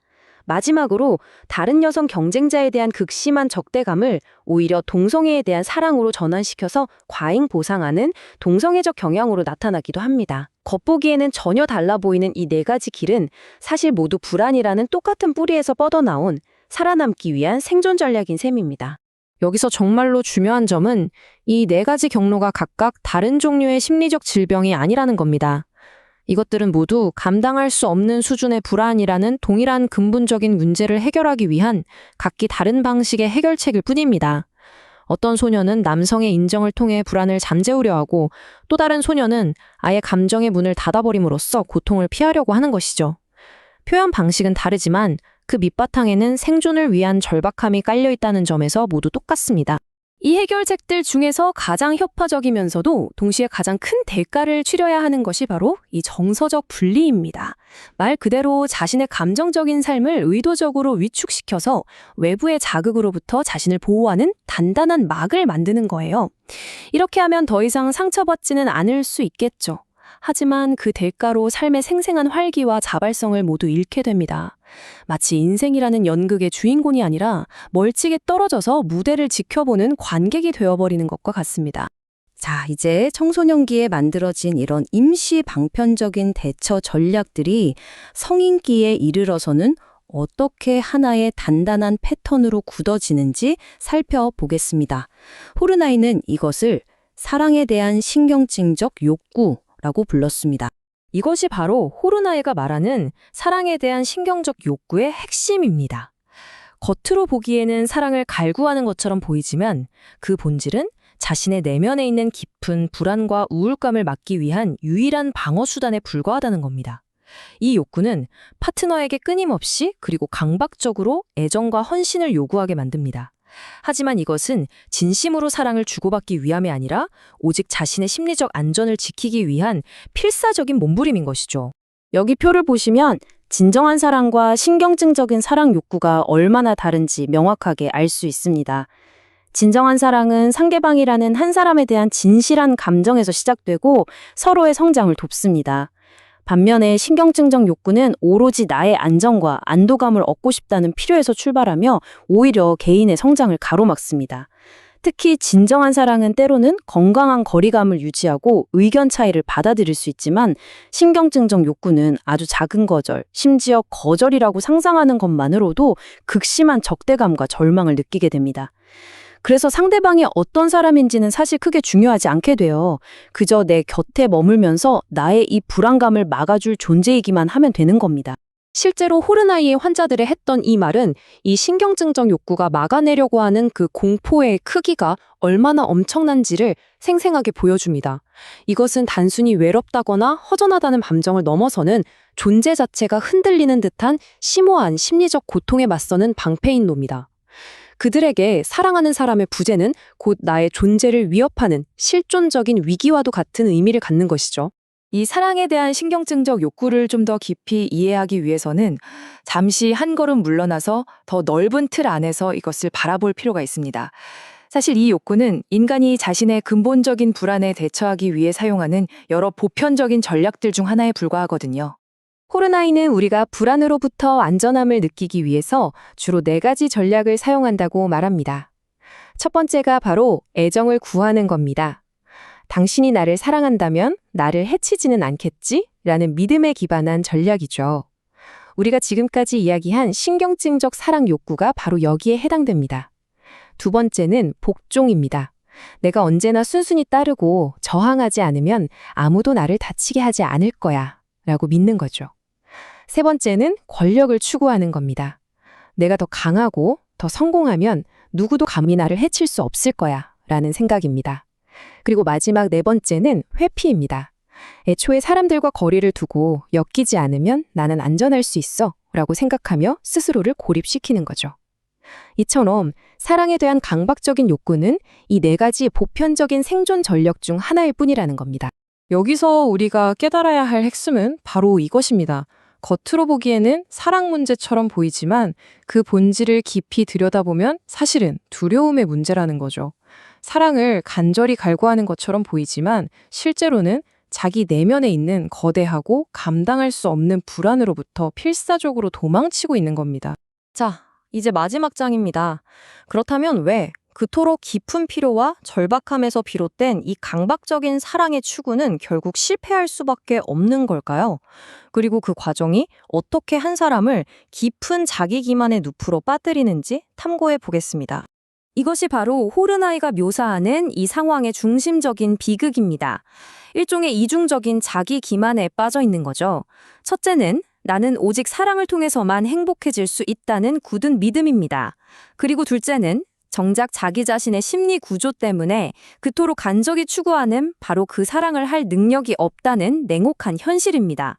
마지막으로 다른 여성 경쟁자에 대한 극심한 적대감을 오히려 동성애에 대한 사랑으로 전환시켜서 과잉 보상하는 동성애적 경향으로 나타나기도 합니다. 겉보기에는 전혀 달라 보이는 이 4가지 길은 사실 모두 불안이라는 똑같은 뿌리에서 뻗어나온 살아남기 위한 생존 전략인 셈입니다. 여기서 정말로 중요한 점은 이 4가지 경로가 각각 다른 종류의 심리적 질병이 아니라는 겁니다. 이것들은 모두 감당할 수 없는 수준의 불안이라는 동일한 근본적인 문제를 해결하기 위한 각기 다른 방식의 해결책일 뿐입니다. 어떤 소녀는 남성의 인정을 통해 불안을 잠재우려 하고 또 다른 소녀는 아예 감정의 문을 닫아버림으로써 고통을 피하려고 하는 것이죠. 표현 방식은 다르지만 그 밑바탕에는 생존을 위한 절박함이 깔려 있다는 점에서 모두 똑같습니다. 이 해결책들 중에서 가장 협파적이면서도 동시에 가장 큰 대가를 치러야 하는 것이 바로 이 정서적 분리입니다. 말 그대로 자신의 감정적인 삶을 의도적으로 위축시켜서 외부의 자극으로부터 자신을 보호하는 단단한 막을 만드는 거예요. 이렇게 하면 더 이상 상처받지는 않을 수 있겠죠. 하지만 그 대가로 삶의 생생한 활기와 자발성을 모두 잃게 됩니다. 마치 인생이라는 연극의 주인공이 아니라 멀찍이 떨어져서 무대를 지켜보는 관객이 되어버리는 것과 같습니다.
자, 이제 청소년기에 만들어진 이런 임시 방편적인 대처 전략들이 성인기에 이르러서는 어떻게 하나의 단단한 패턴으로 굳어지는지 살펴보겠습니다. 호르나이는 이것을 사랑에 대한 신경증적 욕구라고 불렀습니다.
이것이 바로 호르나이가 말하는 사랑에 대한 신경적 욕구의 핵심입니다. 겉으로 보기에는 사랑을 갈구하는 것처럼 보이지만 그 본질은 자신의 내면에 있는 깊은 불안과 우울감을 막기 위한 유일한 방어 수단에 불과하다는 겁니다. 이 욕구는 파트너에게 끊임없이 그리고 강박적으로 애정과 헌신을 요구하게 만듭니다. 하지만 이것은 진심으로 사랑을 주고받기 위함이 아니라 오직 자신의 심리적 안전을 지키기 위한 필사적인 몸부림인 것이죠.
여기 표를 보시면 진정한 사랑과 신경증적인 사랑 욕구가 얼마나 다른지 명확하게 알 수 있습니다. 진정한 사랑은 상대방이라는 한 사람에 대한 진실한 감정에서 시작되고 서로의 성장을 돕습니다. 반면에 신경증적 욕구는 오로지 나의 안정과 안도감을 얻고 싶다는 필요에서 출발하며 오히려 개인의 성장을 가로막습니다. 특히 진정한 사랑은 때로는 건강한 거리감을 유지하고 의견 차이를 받아들일 수 있지만 신경증적 욕구는 아주 작은 거절, 심지어 거절이라고 상상하는 것만으로도 극심한 적대감과 절망을 느끼게 됩니다. 그래서 상대방이 어떤 사람인지는 사실 크게 중요하지 않게 돼요. 그저 내 곁에 머물면서 나의 이 불안감을 막아줄 존재이기만 하면 되는 겁니다.
실제로 호르나이의 환자들의 했던 이 말은 이 신경증적 욕구가 막아내려고 하는 그 공포의 크기가 얼마나 엄청난지를 생생하게 보여줍니다. 이것은 단순히 외롭다거나 허전하다는 감정을 넘어서는 존재 자체가 흔들리는 듯한 심오한 심리적 고통에 맞서는 방패인노입니다. 그들에게 사랑하는 사람의 부재는 곧 나의 존재를 위협하는 실존적인 위기와도 같은 의미를 갖는 것이죠. 이 사랑에 대한 신경증적 욕구를 좀 더 깊이 이해하기 위해서는 잠시 한 걸음 물러나서 더 넓은 틀 안에서 이것을 바라볼 필요가 있습니다. 사실 이 욕구는 인간이 자신의 근본적인 불안에 대처하기 위해 사용하는 여러 보편적인 전략들 중 하나에 불과하거든요. 호르나이는 우리가 불안으로부터 안전함을 느끼기 위해서 주로 4가지 전략을 사용한다고 말합니다. 첫 번째가 바로 애정을 구하는 겁니다. 당신이 나를 사랑한다면 나를 해치지는 않겠지? 라는 믿음에 기반한 전략이죠. 우리가 지금까지 이야기한 신경증적 사랑 욕구가 바로 여기에 해당됩니다. 두 번째는 복종입니다. 내가 언제나 순순히 따르고 저항하지 않으면 아무도 나를 다치게 하지 않을 거야 라고 믿는 거죠. 세 번째는 권력을 추구하는 겁니다. 내가 더 강하고 더 성공하면 누구도 감히 나를 해칠 수 없을 거야 라는 생각입니다. 그리고 마지막 4번째는 회피입니다. 애초에 사람들과 거리를 두고 엮이지 않으면 나는 안전할 수 있어 라고 생각하며 스스로를 고립시키는 거죠. 이처럼 사랑에 대한 강박적인 욕구는 이 4가지 보편적인 생존 전력 중 하나일 뿐이라는 겁니다. 여기서 우리가 깨달아야 할 핵심은 바로 이것입니다. 겉으로 보기에는 사랑 문제처럼 보이지만 그 본질을 깊이 들여다보면 사실은 두려움의 문제라는 거죠. 사랑을 간절히 갈구하는 것처럼 보이지만 실제로는 자기 내면에 있는 거대하고 감당할 수 없는 불안으로부터 필사적으로 도망치고 있는 겁니다. 자, 이제 마지막 장입니다. 그렇다면 왜 그토록 깊은 피로와 절박함에서 비롯된 이 강박적인 사랑의 추구는 결국 실패할 수밖에 없는 걸까요? 그리고 그 과정이 어떻게 한 사람을 깊은 자기 기만의 늪으로 빠뜨리는지 탐구해 보겠습니다. 이것이 바로 호르나이가 묘사하는 이 상황의 중심적인 비극입니다. 일종의 이중적인 자기 기만에 빠져 있는 거죠. 첫째는 나는 오직 사랑을 통해서만 행복해질 수 있다는 굳은 믿음입니다. 그리고 둘째는 정작 자기 자신의 심리 구조 때문에 그토록 간절히 추구하는 바로 그 사랑을 할 능력이 없다는 냉혹한 현실입니다.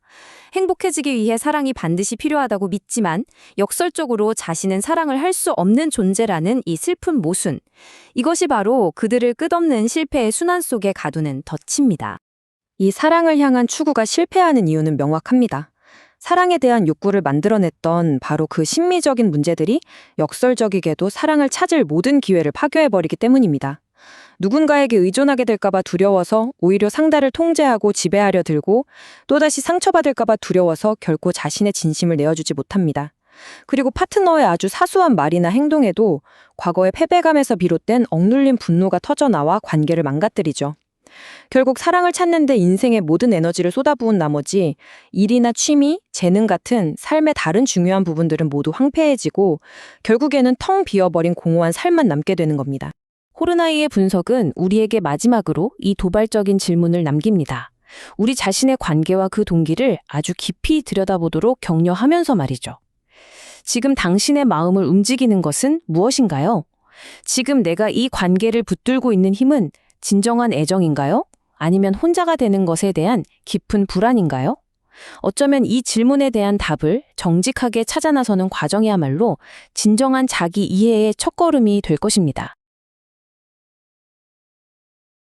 행복해지기 위해 사랑이 반드시 필요하다고 믿지만 역설적으로 자신은 사랑을 할 수 없는 존재라는 이 슬픈 모순. 이것이 바로 그들을 끝없는 실패의 순환 속에 가두는 덫입니다. 이 사랑을 향한 추구가 실패하는 이유는 명확합니다. 사랑에 대한 욕구를 만들어냈던 바로 그 심미적인 문제들이 역설적이게도 사랑을 찾을 모든 기회를 파괴해버리기 때문입니다. 누군가에게 의존하게 될까봐 두려워서 오히려 상대를 통제하고 지배하려 들고 또다시 상처받을까봐 두려워서 결코 자신의 진심을 내어주지 못합니다. 그리고 파트너의 아주 사소한 말이나 행동에도 과거의 패배감에서 비롯된 억눌린 분노가 터져나와 관계를 망가뜨리죠.
결국 사랑을 찾는데 인생의 모든 에너지를 쏟아부은 나머지 일이나 취미, 재능 같은 삶의 다른 중요한 부분들은 모두 황폐해지고 결국에는 텅 비어버린 공허한 삶만 남게 되는 겁니다.
호르나이의 분석은 우리에게 마지막으로 이 도발적인 질문을 남깁니다. 우리 자신의 관계와 그 동기를 아주 깊이 들여다보도록 격려하면서 말이죠. 지금 당신의 마음을 움직이는 것은 무엇인가요? 지금 내가 이 관계를 붙들고 있는 힘은 진정한 애정인가요? 아니면 혼자가 되는 것에 대한 깊은 불안인가요? 어쩌면 이 질문에 대한 답을 정직하게 찾아 나서는 과정이야말로 진정한 자기 이해의 첫걸음이 될 것입니다.